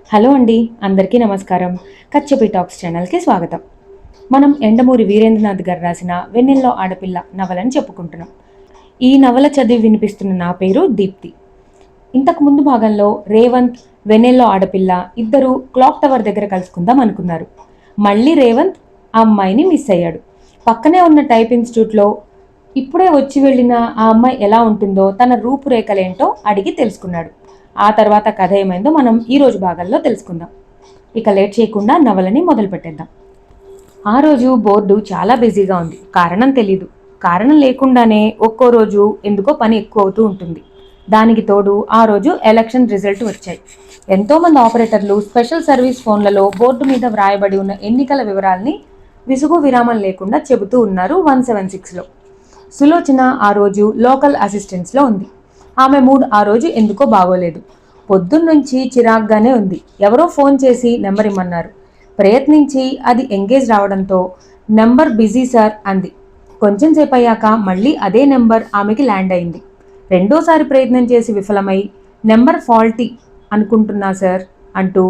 Hello అండి, అందరికీ నమస్కారం. కచ్చపి టాక్స్ ఛానల్కి స్వాగతం. మనం ఎండమూరి వీరేంద్రనాథ్ గారు రాసిన వెన్నెల్లో ఆడపిల్ల నవలని చెప్పుకుంటున్నాం. ఈ నవల చదివి వినిపిస్తున్న నా పేరు దీప్తి. ఇంతకు ముందు భాగంలో రేవంత్, వెన్నెల్లో ఆడపిల్ల ఇద్దరు క్లాక్ టవర్ దగ్గర కలుసుకుందాం అనుకున్నారు. మళ్ళీ రేవంత్ ఆ అమ్మాయిని మిస్ అయ్యాడు. పక్కనే ఉన్న టైప్ ఇన్స్టిట్యూట్లో ఇప్పుడే వచ్చి వెళ్ళిన ఆ అమ్మాయి ఎలా ఉంటుందో, తన రూపురేఖలేంటో అడిగి తెలుసుకున్నాడు. ఆ తర్వాత కథ ఏమైందో మనం ఈరోజు భాగంలో తెలుసుకుందాం. ఇక లేట్ చేయకుండా నవలని మొదలు పెట్టేద్దాం. ఆ రోజు బోర్డు చాలా బిజీగా ఉంది. కారణం తెలీదు. కారణం లేకుండానే ఒక్కో రోజు ఎందుకో పని ఎక్కువ అవుతూ ఉంటుంది. దానికి తోడు ఆ రోజు ఎలక్షన్ రిజల్ట్ వచ్చాయి. ఎంతోమంది ఆపరేటర్లు స్పెషల్ సర్వీస్ ఫోన్లలో బోర్డు మీద వ్రాయబడి ఉన్న ఎన్నికల వివరాల్ని విసుగు విరామం లేకుండా చెబుతూ ఉన్నారు 176లో. సులోచన ఆ రోజు లోకల్ అసిస్టెంట్స్లో ఉంది. ఆమె మూడ్ ఆ రోజు ఎందుకో బాగోలేదు. పొద్దున్నుంచి చిరాగ్గానే ఉంది. ఎవరో ఫోన్ చేసి నెంబర్ ఇమ్మన్నారు. ప్రయత్నించి అది ఎంగేజ్ రావడంతో నెంబర్ బిజీ సార్ అంది. కొంచెం సేపు అయ్యాక మళ్ళీ అదే నెంబర్ ఆమెకి ల్యాండ్ అయింది. రెండోసారి ప్రయత్నం చేసి విఫలమై నెంబర్ ఫాల్టీ అనుకుంటున్నా సార్ అంటూ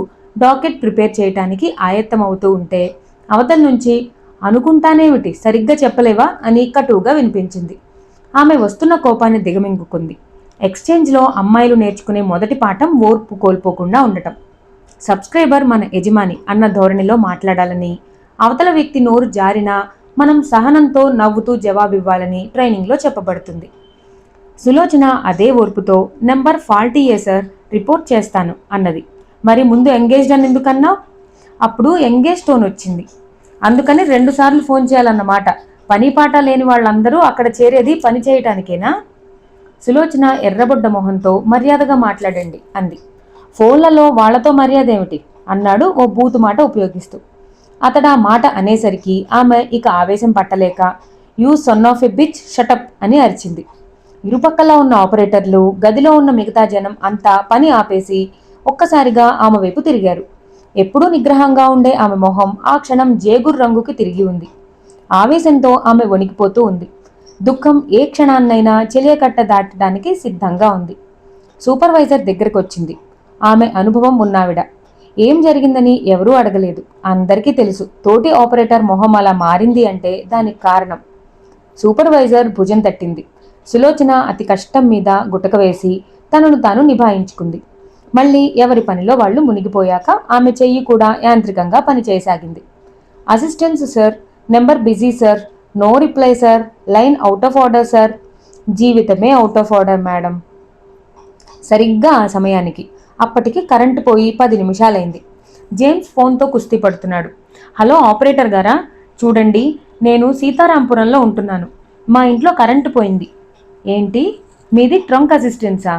డాకెట్ ప్రిపేర్ చేయడానికి ఆయత్తం అవుతూ ఉంటే అవతల నుంచి అనుకుంటానేమిటి, సరిగ్గా చెప్పలేవా అని కటువుగా వినిపించింది. ఆమె వస్తున్న కోపాన్ని దిగమింగుకుంది. ఎక్స్చేంజ్లో అమ్మాయిలు నేర్చుకునే మొదటి పాఠం ఓర్పు కోల్పోకుండా ఉండటం. సబ్స్క్రైబర్ మన యజమాని అన్న ధోరణిలో మాట్లాడాలని, అవతల వ్యక్తి నోరు జారినా మనం సహనంతో నవ్వుతూ జవాబివ్వాలని ట్రైనింగ్లో చెప్పబడుతుంది. సులోచన అదే ఓర్పుతో నెంబర్ ఫాల్టీయే సార్, రిపోర్ట్ చేస్తాను అన్నది. మరి ముందు ఎంగేజ్డ్ అని ఎందుకన్నావు? అప్పుడు ఎంగేజ్ టోన్ వచ్చింది. అందుకని 2 సార్లు ఫోన్ చేయాలన్నమాట. పని పాట లేని వాళ్ళందరూ అక్కడ చేరేది పని చేయటానికేనా? సులోచన ఎర్రబొడ్డ మొహంతో మర్యాదగా మాట్లాడండి అంది. ఫోన్లలో వాళ్లతో మర్యాద ఏమిటి అన్నాడు ఓ బూతు మాట ఉపయోగిస్తూ. అతడా మాట అనేసరికి ఆమె ఇక ఆవేశం పట్టలేక you son of a bitch shut up అని అరిచింది. ఇరుపక్కల ఉన్న ఆపరేటర్లు, గదిలో ఉన్న మిగతా జనం అంతా పని ఆపేసి ఒక్కసారిగా ఆమె వైపు తిరిగారు. ఎప్పుడూ నిగ్రహంగా ఉండే ఆమె మొహం ఆ క్షణం జేగుర్ రంగుకి తిరిగి ఉంది. ఆవేశంతో ఆమె వణికిపోతూ ఉంది. దుఃఖం ఏ క్షణాన్నైనా చెలియకట్ట దాటడానికి సిద్ధంగా ఉంది. సూపర్వైజర్ దగ్గరకు వచ్చింది. ఆమె అనుభవం ఉన్నావిడ. ఏం జరిగిందని ఎవరూ అడగలేదు. అందరికీ తెలుసు తోటి ఆపరేటర్ మొహం అలా మారింది అంటే దానికి కారణం. సూపర్వైజర్ భుజం తట్టింది. సులోచన అతి కష్టం మీద గుటక వేసి తనను తాను నిభాయించుకుంది. మళ్ళీ ఎవరి పనిలో వాళ్ళు మునిగిపోయాక ఆమె చెయ్యి కూడా యాంత్రికంగా పనిచేయసాగింది. Assistants sir, number busy sir, no reply sir, line out of order sir. జీవితమే అవుట్ ఆఫ్ ఆర్డర్ మేడం. సరిగ్గా ఆ సమయానికి అప్పటికి కరెంటు పోయి 10 నిమిషాలైంది. జేమ్స్ ఫోన్తో కుస్తీ పడుతున్నాడు. హలో ఆపరేటర్ గారా, చూడండి, నేను సీతారాంపురంలో ఉంటున్నాను. మా ఇంట్లో కరెంటు పోయింది. ఏంటి, మీది ట్రంక్ అసిస్టెన్సా?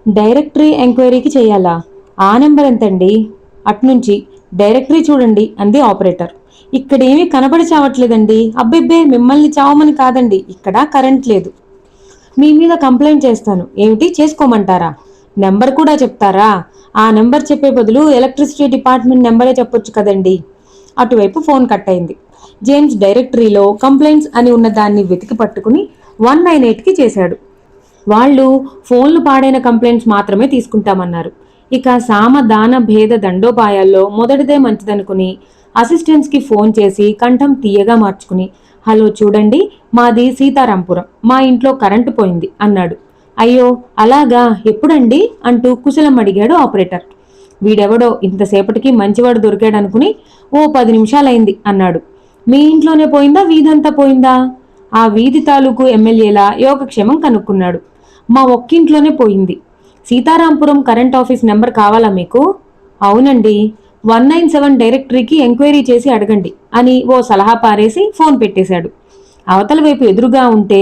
డైరెక్టరీ ఎంక్వైరీకి చేయాలా? ఆ నెంబర్ ఎంతండి? అట్నుంచి డైరెక్టరీ చూడండి అంది ఆపరేటర్. ఇక్కడేమీ కనబడి చావట్లేదండి. అబ్బెబ్బే, మిమ్మల్ని చావమని కాదండి, ఇక్కడ కరెంట్ లేదు. మీ మీద కంప్లైంట్ చేస్తాను. ఏమిటి, చేసుకోమంటారా? నెంబర్ కూడా చెప్తారా? ఆ నెంబర్ చెప్పే బదులు ఎలక్ట్రిసిటీ డిపార్ట్మెంట్ నెంబరే చెప్పొచ్చు కదండి. అటువైపు ఫోన్ కట్ అయింది. జేమ్స్ డైరెక్టరీలో కంప్లైంట్స్ అని ఉన్న దాన్ని వెతికి పట్టుకుని 198కి చేశాడు. వాళ్ళు ఫోన్లు పాడైన కంప్లైంట్స్ మాత్రమే తీసుకుంటామన్నారు. ఇక సామ దాన భేద దండోపాయాల్లో మొదటిదే మంచిదనుకుని అసిస్టెంట్స్కి ఫోన్ చేసి కంఠం తీయగా మార్చుకుని, హలో చూడండి, మాది సీతారాంపురం, మా ఇంట్లో కరెంటు పోయింది అన్నాడు. అయ్యో అలాగా, ఎప్పుడండి అంటూ కుశలం అడిగాడు ఆపరేటర్. వీడెవడో ఇంతసేపటికి మంచివాడు దొరికాడనుకుని ఓ 10 నిమిషాలైంది అన్నాడు. మీ ఇంట్లోనే పోయిందా, వీధంతా పోయిందా? ఆ వీధి తాలూకు ఎమ్మెల్యేలా యోగక్షేమం కనుక్కున్నాడు. మా ఒక్కింట్లోనే పోయింది. సీతారాంపురం కరెంట్ ఆఫీస్ నెంబర్ కావాలా మీకు? అవునండి. 197 డైరెక్టరీకి ఎంక్వైరీ చేసి అడగండి అని ఓ సలహా పారేసి ఫోన్ పెట్టేశాడు. అవతల వైపు ఎదురుగా ఉంటే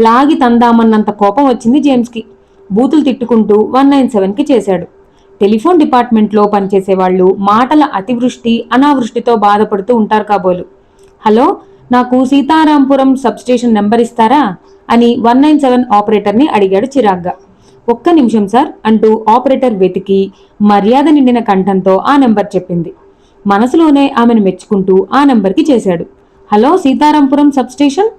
లాగి తందామన్నంత కోపం వచ్చింది జేమ్స్కి. బూతులు తిట్టుకుంటూ 197కి చేశాడు. టెలిఫోన్ డిపార్ట్మెంట్లో పనిచేసేవాళ్ళు మాటల అతివృష్టి అనావృష్టితో బాధపడుతూ ఉంటారు కాబోలు. హలో, నాకు సీతారాంపురం సబ్స్టేషన్ నెంబర్ ఇస్తారా అని 197 ఆపరేటర్ని అడిగాడు చిరాగ్గా. ఒక్క నిమిషం సార్ అంటూ ఆపరేటర్ వెతికి మర్యాద నిండిన కంఠంతో ఆ నెంబర్ చెప్పింది. మనసులోనే ఆమెను మెచ్చుకుంటూ ఆ నెంబర్కి చేశాడు. Hello Sitarampuram substation?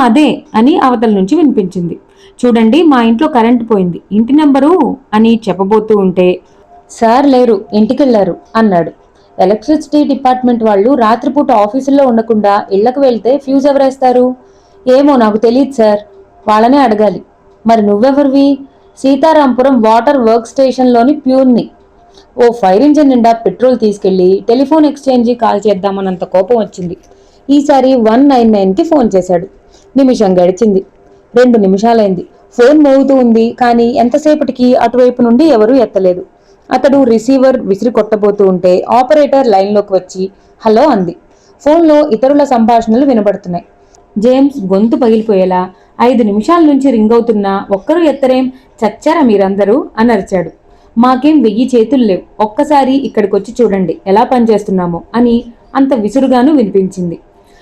అదే అని అవతల నుంచి వినిపించింది. చూడండి, మా ఇంట్లో కరెంటు పోయింది, ఇంటి నెంబరు అని చెప్పబోతూ ఉంటే సార్ లేరు, ఇంటికెళ్లారు అన్నాడు. ఎలక్ట్రిసిటీ డిపార్ట్మెంట్ వాళ్ళు రాత్రిపూట ఆఫీసుల్లో ఉండకుండా ఇళ్లకు వెళ్తే ఫ్యూజ్ ఎవరేస్తారు? ఏమో నాకు తెలియదు సార్, వాళ్ళనే అడగాలి. మరి నువ్వెవరివి? సీతారాంపురం వాటర్ వర్క్ స్టేషన్లోని ప్యూన్ని. ఓ ఫైర్ ఇంజిన్ నిండా పెట్రోల్ తీసుకెళ్లి టెలిఫోన్ ఎక్స్చేంజి కాల్ చేద్దామన్నంత కోపం వచ్చింది. ఈసారి 199కి ఫోన్ చేశాడు. నిమిషం గడిచింది. 2 నిమిషాలైంది. ఫోన్ మోగుతూ ఉంది, కానీ ఎంతసేపటికి అటువైపు నుండి ఎవరూ ఎత్తలేదు. అతడు రిసీవర్ విసిరి కొట్టబోతూ ఉంటే ఆపరేటర్ లైన్లోకి వచ్చి హలో అంది. ఫోన్లో ఇతరుల సంభాషణలు వినబడుతున్నాయి. జేమ్స్ గొంతు పగిలిపోయేలా 5 నిమిషాల నుంచి రింగ్ అవుతున్నా ఒక్కరూ ఎత్తరేం, చచ్చారా మీరందరూ అని అరిచాడు. మాకేం 1000 చేతులు లేవు, ఒక్కసారి ఇక్కడికొచ్చి చూడండి ఎలా పనిచేస్తున్నామో అని అంత విసురుగాను వినిపించింది.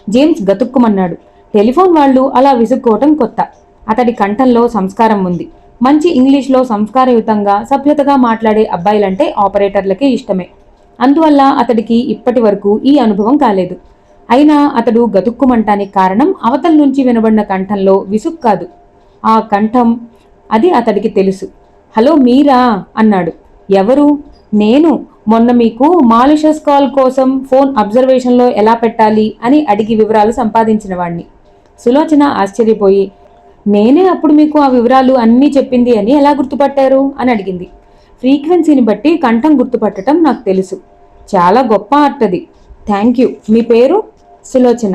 జేమ్స్ గతుక్కుమన్నాడు. టెలిఫోన్ వాళ్ళు అలా విసుక్కోవటం కొత్త. అతడి కంఠంలో సంస్కారం ఉంది. మంచి ఇంగ్లీష్లో సంస్కారయుతంగా సభ్యతగా మాట్లాడే అబ్బాయిలంటే ఆపరేటర్లకే ఇష్టమే. అందువల్ల అతడికి ఇప్పటి వరకు ఈ అనుభవం కాలేదు. అయినా అతడు గతుక్కుమంటానికి కారణం అవతల నుంచి వినబడిన కంఠంలో విసుగు కాదు, ఆ కంఠం, అది అతడికి తెలుసు. హలో మీరా అన్నాడు. ఎవరు? నేను మొన్న మీకు మాలిషస్ కాల్ కోసం ఫోన్ అబ్జర్వేషన్లో ఎలా పెట్టాలి అని అడిగి వివరాలు సంపాదించిన వాణ్ణి. సులోచన ఆశ్చర్యపోయి, నేనే అప్పుడు మీకు ఆ వివరాలు అన్నీ చెప్పింది అని ఎలా గుర్తుపట్టారు అని అడిగింది. ఫ్రీక్వెన్సీని బట్టి కంఠం గుర్తుపట్టడం నాకు తెలుసు. చాలా గొప్ప ఆర్ట్ అది. Thank you. మీ పేరు? సులోచన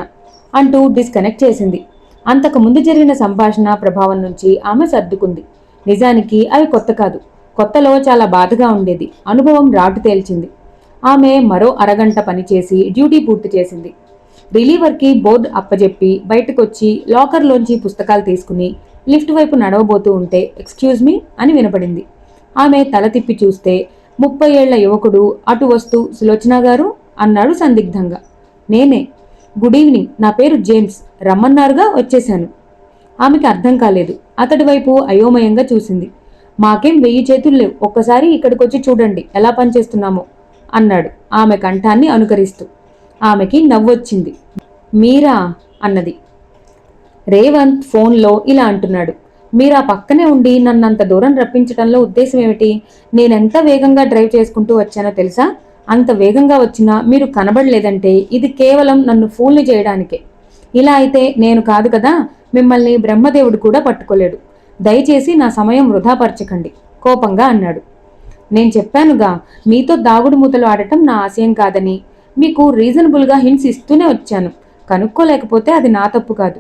అంటూ డిస్కనెక్ట్ చేసింది. అంతకు ముందు జరిగిన సంభాషణ ప్రభావం నుంచి ఆమె సర్దుకుంది. నిజానికి అవి కొత్త కాదు. కొత్తలో చాలా బాధగా ఉండేది. అనుభవం రాటు తేల్చింది. ఆమె మరో అరగంట పనిచేసి డ్యూటీ పూర్తి చేసింది. రిలీవర్కి బోర్డు అప్పజెప్పి బయటకొచ్చి లాకర్లోంచి పుస్తకాలు తీసుకుని లిఫ్ట్ వైపు నడవబోతూ ఉంటే ఎక్స్క్యూజ్ మీ అని వినపడింది. ఆమె తల తిప్పి చూస్తే 30 ఏళ్ల యువకుడు అటు వస్తూ సులోచన గారు అన్నాడు సందిగ్ధంగా. నేనే. గుడ్ ఈవినింగ్, నా పేరు జేమ్స్, రమ్మన్నారుగా వచ్చేశాను. ఆమెకి అర్థం కాలేదు. అతడి వైపు అయోమయంగా చూసింది. మాకేం 1000 చేతులు లేవు, ఒక్కసారి ఇక్కడికొచ్చి చూడండి ఎలా పనిచేస్తున్నామో అన్నాడు ఆమె కంఠాన్ని అనుకరిస్తూ. ఆమెకి నవ్వొచ్చింది. మీరా అన్నది. రేవంత్ ఫోన్లో ఇలా అంటున్నాడు. మీరా పక్కనే ఉండి నన్నంత దూరం రప్పించడంలో ఉద్దేశం ఏమిటి? నేనెంత వేగంగా డ్రైవ్ చేసుకుంటూ వచ్చానో తెలుసా? అంత వేగంగా వచ్చినా మీరు కనబడలేదంటే ఇది కేవలం నన్ను ఫూల్ని చేయడానికే. ఇలా అయితే నేను కాదు కదా, మిమ్మల్ని బ్రహ్మదేవుడు కూడా పట్టుకోలేడు. దయచేసి నా సమయం వృధాపరచకండి కోపంగా అన్నాడు. నేను చెప్పానుగా, మీతో దాగుడు మూతలు ఆడటం నా ఆశయం కాదని. మీకు రీజనబుల్గా హింట్స్ ఇస్తూనే వచ్చాను. కనుక్కోలేకపోతే అది నా తప్పు కాదు.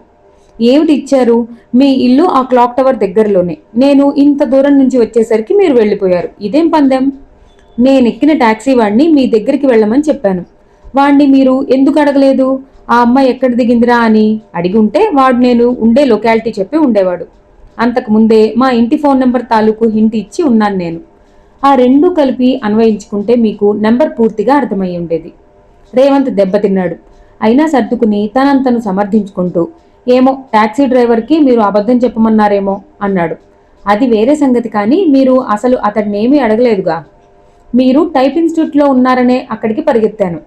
ఏమిటి ఇచ్చారు? మీ ఇల్లు ఆ క్లాక్ టవర్ దగ్గరలోనే. నేను ఇంత దూరం నుంచి వచ్చేసరికి మీరు వెళ్ళిపోయారు. ఇదేం పందెం? నేనెక్కిన టాక్సీ వాడిని మీ దగ్గరికి వెళ్ళమని చెప్పాను. వాణ్ణి మీరు ఎందుకు అడగలేదు? ఆ అమ్మాయి ఎక్కడ దిగిందిరా అని అడిగి ఉంటే వాడు నేను ఉండే లొకాలిటీ చెప్పి ఉండేవాడు. అంతకు ముందే మా ఇంటి ఫోన్ నెంబర్ తాలూకు హింట్ ఇచ్చి ఉన్నాను నేను. ఆ రెండూ కలిపి అన్వయించుకుంటే మీకు నెంబర్ పూర్తిగా అర్థమయ్యి ఉండేది. రేవంత్ దెబ్బతిన్నాడు. అయినా సర్దుకుని తనంతను సమర్థించుకుంటూ, ఏమో టాక్సీ డ్రైవర్కి మీరు అబద్ధం చెప్పమన్నారేమో అన్నాడు. అది వేరే సంగతి, కానీ మీరు అసలు అతడినేమీ అడగలేదుగా. మీరు టైప్ ఇన్స్టిట్యూట్లో ఉన్నారనే అక్కడికి పరిగెత్తాను.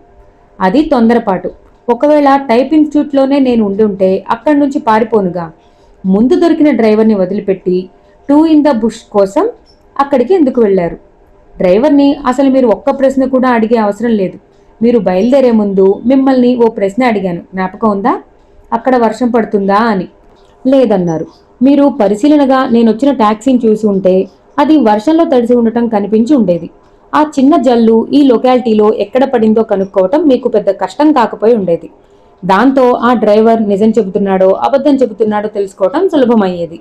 అది తొందరపాటు. ఒకవేళ టైప్ ఇన్స్టిట్యూట్లోనే నేను ఉండుంటే అక్కడి నుంచి పారిపోనుగా. ముందు దొరికిన డ్రైవర్ని వదిలిపెట్టి 2 ఇన్ ద బుష్ కోసం అక్కడికి ఎందుకు వెళ్లారు? డ్రైవర్ని అసలు మీరు ఒక్క ప్రశ్న కూడా అడిగే అవసరం లేదు. మీరు బయలుదేరే ముందు మిమ్మల్ని ఓ ప్రశ్న అడిగాను, జ్ఞాపకం ఉందా? అక్కడ వర్షం పడుతుందా అని. లేదన్నారు. మీరు పరిశీలనగా నేనొచ్చిన టాక్సీని చూసి ఉంటే అది వర్షంలో తడిసి ఉండటం కనిపించి ఉండేది. ఆ చిన్న జల్లు ఈ లొకాలిటీలో ఎక్కడ పడిందో కనుక్కోవటం మీకు పెద్ద కష్టం కాకపోయి ఉండేది. దాంతో ఆ డ్రైవర్ నిజం చెబుతున్నాడో అబద్ధం చెబుతున్నాడో తెలుసుకోవటం సులభమయ్యేది.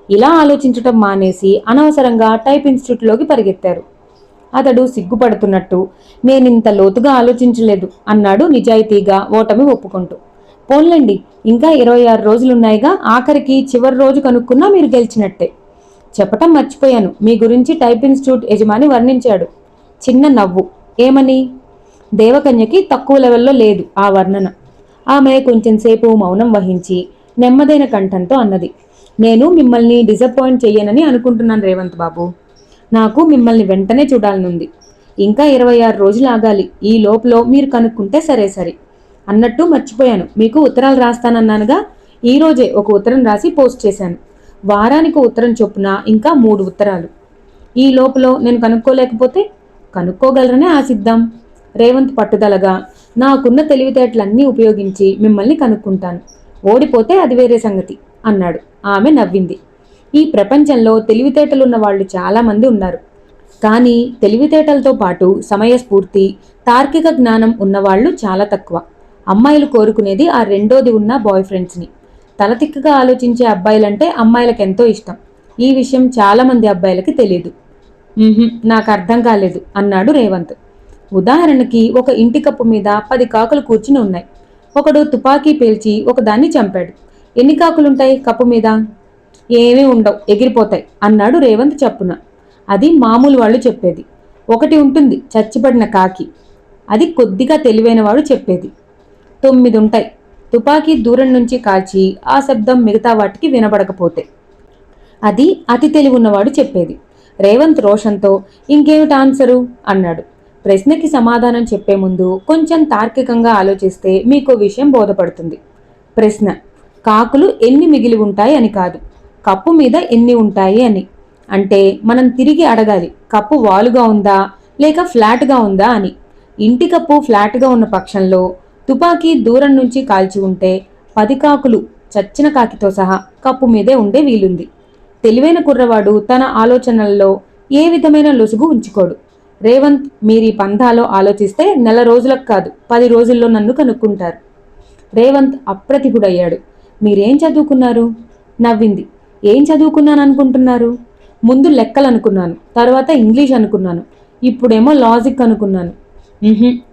ఇలా ఆలోచించటం మానేసి అనవసరంగా టైప్ ఇన్స్టిట్యూట్లోకి పరిగెత్తారు. అతడు సిగ్గుపడుతున్నట్టు, నేనింత లోతుగా ఆలోచించలేదు అన్నాడు నిజాయితీగా ఓటమి ఒప్పుకుంటూ. పోన్లండి, ఇంకా 26 రోజులున్నాయిగా, ఆఖరికి చివరి రోజు కనుక్కున్నా మీరు గెలిచినట్టే. చెప్పటం మర్చిపోయాను, మీ గురించి టైప్ ఇన్స్టిట్యూట్ యజమాని వర్ణించాడు. చిన్న నవ్వు. ఏమని? దేవకన్యకి తక్కువ లెవెల్లో లేదు ఆ వర్ణన. ఆమె కొంచెంసేపు మౌనం వహించి నెమ్మదైన కంఠంతో అన్నది. నేను మిమ్మల్ని డిసప్పాయింట్ చెయ్యనని అనుకుంటున్నాను రేవంత్ బాబు. నాకు మిమ్మల్ని వెంటనే చూడాలనుంది. ఇంకా 26 రోజులు ఆగాలి. ఈ లోపల మీరు కనుక్కుంటే సరే సరే. అన్నట్టు మర్చిపోయాను, మీకు ఉత్తరాలు రాస్తానన్నానుగా, ఈరోజే ఒక ఉత్తరం రాసి పోస్ట్ చేశాను. వారానికి ఉత్తరం చొప్పున ఇంకా 3 ఉత్తరాలు. ఈ లోపల నేను కనుక్కోలేకపోతే కనుక్కోగలరనే ఆశిద్దాం. రేవంత్ పట్టుదలగా, నాకున్న తెలివితేటలన్నీ ఉపయోగించి మిమ్మల్ని కనుక్కుంటాను. ఓడిపోతే అది వేరే సంగతి అన్నాడు. ఆమె నవ్వింది. ఈ ప్రపంచంలో తెలివితేటలున్న వాళ్ళు చాలామంది ఉన్నారు. కానీ తెలివితేటలతో పాటు సమయస్ఫూర్తి, తార్కిక జ్ఞానం ఉన్నవాళ్లు చాలా తక్కువ. అమ్మాయిలు కోరుకునేది ఆ రెండోది ఉన్న బాయ్ ఫ్రెండ్స్ని. తలతిక్కగా ఆలోచించే అబ్బాయిలంటే అమ్మాయిలకు ఎంతో ఇష్టం. ఈ విషయం చాలామంది అబ్బాయిలకి తెలియదు. నాకు అర్థం కాలేదు అన్నాడు రేవంత్. ఉదాహరణకి ఒక ఇంటి కప్పు మీద 10 కాకులు కూర్చుని ఉన్నాయి. ఒకడు తుపాకీ పేల్చి ఒకదాన్ని చంపాడు. ఎన్ని కాకులుంటాయి కప్పు మీద? ఏమీ ఉండవు, ఎగిరిపోతాయి అన్నాడు రేవంత్ చప్పున. అది మామూలు వాళ్ళు చెప్పేది. ఒకటి ఉంటుంది, చచ్చిపడిన కాకి. అది కొద్దిగా తెలివైనవాడు చెప్పేది. 9 ఉంటాయి. తుపాకీ దూరం నుంచి కాల్చి ఆ శబ్దం మిగతా వాటికి వినబడకపోతే. అది అతి తెలివున్నవాడు చెప్పేది. రేవంత్ రోషంతో ఇంకేమిటి ఆన్సరు అన్నాడు. ప్రశ్నకి సమాధానం చెప్పే ముందు కొంచెం తార్కికంగా ఆలోచిస్తే మీకో విషయం బోధపడుతుంది. ప్రశ్న కాకులు ఎన్ని మిగిలి ఉంటాయి అని కాదు, కప్పు మీద ఎన్ని ఉంటాయి అని. అంటే మనం తిరిగి అడగాలి, కప్పు వాలుగా ఉందా లేక ఫ్లాట్గా ఉందా అని. ఇంటి కప్పు ఫ్లాట్గా ఉన్న పక్షంలో తుపాకీ దూరం నుంచి కాల్చి ఉంటే 10 కాకులు చచ్చిన కాకితో సహా కప్పు మీదే ఉండే వీలుంది. తెలివైన కుర్రవాడు తన ఆలోచనల్లో ఏ విధమైన లొసుగు ఉంచుకోడు. రేవంత్, మీరీ పంథాలో ఆలోచిస్తే నెల రోజులకు కాదు 10 రోజుల్లో నన్ను కనుక్కుంటారు. రేవంత్ అప్రతిభుడయ్యాడు. మీరేం చదువుకున్నారు? నవ్వింది. ఏం చదువుకున్నాను అనుకుంటున్నారు? ముందు లెక్కలు అనుకున్నాను, తర్వాత ఇంగ్లీష్ అనుకున్నాను, ఇప్పుడేమో లాజిక్ అనుకున్నాను.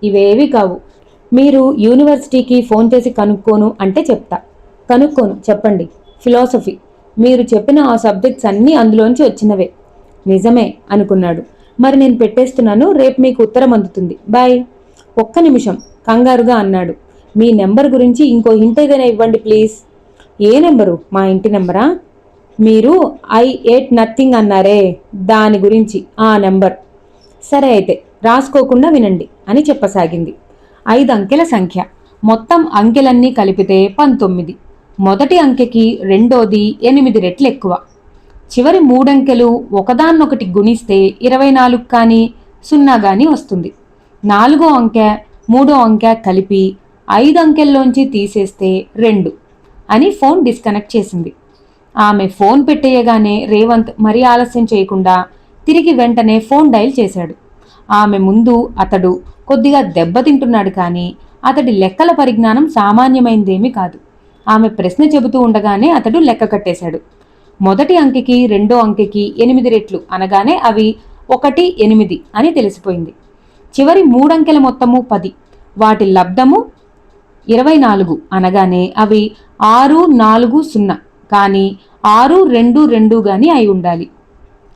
ఇవేవి కావు. మీరు యూనివర్సిటీకి ఫోన్ చేసి కనుక్కోను అంటే చెప్తా. కనుక్కోను చెప్పండి. ఫిలాసఫీ. మీరు చెప్పిన ఆ సబ్జెక్ట్స్ అన్నీ అందులోంచి వచ్చినవే. నిజమే అనుకున్నాడు. మరి నేను పెట్టేస్తున్నాను, రేపు మీకు ఉత్తరం అందుతుంది. బాయ్. ఒక్క నిమిషం కంగారుగా అన్నాడు. మీ నెంబర్ గురించి ఇంకో హింట్ ఏదైనా ఇవ్వండి ప్లీజ్. A number? మా ఇంటి నెంబరా? మీరు ఐ ఎట్ నథింగ్ అన్నారే, దాని గురించి ఆ నెంబర్. సరే అయితే రాసుకోకుండా వినండి అని చెప్పసాగింది. 5 అంకెల సంఖ్య. మొత్తం అంకెలన్నీ కలిపితే 19. మొదటి అంకెకి రెండోది 8 రెట్లు ఎక్కువ. చివరి 3 అంకెలు ఒకదాన్నొకటి గుణిస్తే 24 కానీ 0 కానీ వస్తుంది. 4వ అంకె 3వ అంకె కలిపి 5 అంకెల్లోంచి తీసేస్తే 2 అని ఫోన్ డిస్కనెక్ట్ చేసింది. ఆమె ఫోన్ పెట్టేయగానే రేవంత్ మరీ ఆలస్యం చేయకుండా తిరిగి వెంటనే ఫోన్ డైల్ చేశాడు. ఆమె ముందు అతడు కొద్దిగా దెబ్బతింటున్నాడు, కానీ అతడి లెక్కల పరిజ్ఞానం సామాన్యమైందేమీ కాదు. ఆమె ప్రశ్న చెబుతూ ఉండగానే అతడు లెక్క కట్టేశాడు. మొదటి అంకెకి రెండో అంకెకి 8 రెట్లు అనగానే అవి 1, 8 అని తెలిసిపోయింది. చివరి 3 అంకెల మొత్తము 10, వాటి లబ్ధము 24 అనగానే అవి 6, 4, 0 కానీ 6, 2, 2 గాని అయి ఉండాలి.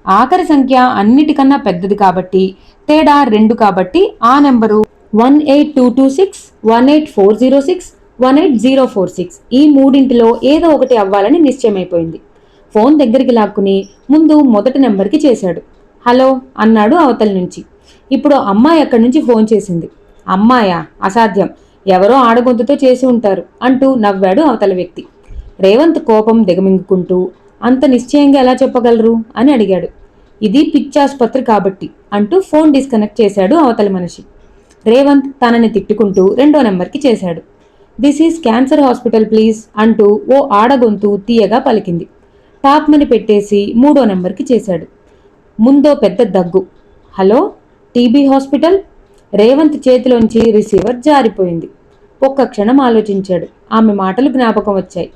ఆఖరి సంఖ్య అన్నిటికన్నా పెద్దది కాబట్టి, తేడా 2 కాబట్టి ఆ నెంబరు 18226, 18406, 18046 ఈ మూడింటిలో ఏదో ఒకటి అవ్వాలని నిశ్చయమైపోయింది. ఫోన్ దగ్గరికి లాక్కుని ముందు మొదటి నెంబర్కి చేశాడు. హలో అన్నాడు అవతల నుంచి. ఇప్పుడు అమ్మాయి అక్కడి నుంచి ఫోన్ చేసింది. అమ్మాయా? అసాధ్యం, ఎవరో ఆడగొంతుతో చేసి ఉంటారు అంటూ నవ్వాడు అవతల వ్యక్తి. రేవంత్ కోపం దిగమింగుకుంటూ, అంత నిశ్చయంగా ఎలా చెప్పగలరు అని అడిగాడు. ఇది పిచ్చాసుపత్రి కాబట్టి అంటూ ఫోన్ డిస్కనెక్ట్ చేశాడు అవతల మనిషి. రేవంత్ తనని తిట్టుకుంటూ రెండో నెంబర్కి చేశాడు. This is cancer hospital please అంటూ ఓ ఆడగొంతు తీయగా పలికింది. టాప్ మని పెట్టేసి మూడో నెంబర్కి చేశాడు. ముందో పెద్ద దగ్గు. Hello, TB hospital? రేవంత్ చేతిలోంచి రిసీవర్ జారిపోయింది. ఒక్క క్షణం ఆలోచించాడు. ఆమె మాటలు జ్ఞాపకం వచ్చాయి.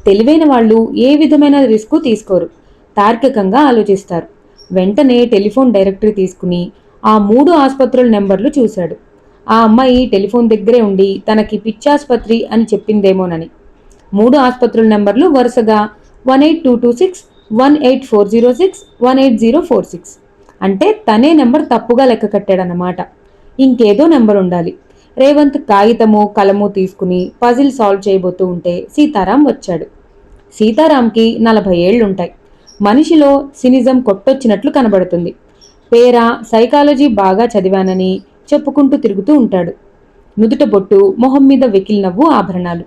తెలివైన వాళ్ళు ఏ విధమైన రిస్క్ తీసుకోరు, తార్కికంగా ఆలోచిస్తారు. వెంటనే టెలిఫోన్ డైరెక్టరీ తీసుకుని ఆ 3 ఆసుపత్రుల నెంబర్లు చూశాడు. ఆ అమ్మాయి టెలిఫోన్ దగ్గరే ఉండి తనకి పిచ్చాసుపత్రి అని చెప్పిందేమోనని. 3 ఆసుపత్రుల నెంబర్లు వరుసగా 18226, 18406, 18046. అంటే తనే నెంబర్ తప్పుగా లెక్క కట్టాడన్నమాట. ఇంకేదో నెంబర్ ఉండాలి. రేవంత్ కాగితము కలము తీసుకుని పజిల్ సాల్వ్ చేయబోతూ ఉంటే సీతారాం వచ్చాడు. సీతారాంకి 40 ఏళ్లుంటాయి. మనిషిలో సినిజం కొట్టొచ్చినట్లు కనబడుతుంది. పేరా సైకాలజీ బాగా చదివానని చెప్పుకుంటూ తిరుగుతూ ఉంటాడు. నుదుట బొట్టు, మొహం మీద వెకిల్ నవ్వు, ఆభరణాలు.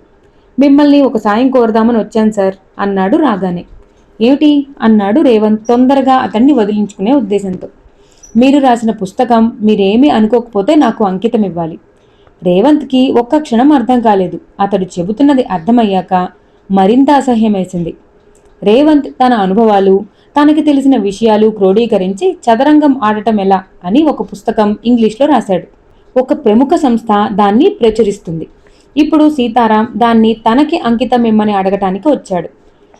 మిమ్మల్ని ఒక సాయం కోరదామని వచ్చాను సార్ అన్నాడు రాగానే. ఏమిటి అన్నాడు రేవంత్ తొందరగా అతన్ని వదిలించుకునే ఉద్దేశంతో. మీరు రాసిన పుస్తకం మీరేమీ అనుకోకపోతే నాకు అంకితం ఇవ్వాలి. రేవంత్కి ఒక్క క్షణం అర్థం కాలేదు. అతడు చెబుతున్నది అర్థమయ్యాక మరింత అసహ్యమేసింది. రేవంత్ తన అనుభవాలు, తనకి తెలిసిన విషయాలు క్రోడీకరించి చదరంగం ఆడటం ఎలా అని ఒక పుస్తకం ఇంగ్లీష్లో రాశాడు. ఒక ప్రముఖ సంస్థ దాన్ని ప్రచురిస్తుంది. ఇప్పుడు సీతారాం దాన్ని తనకి అంకితం ఇమ్మని అడగటానికి వచ్చాడు.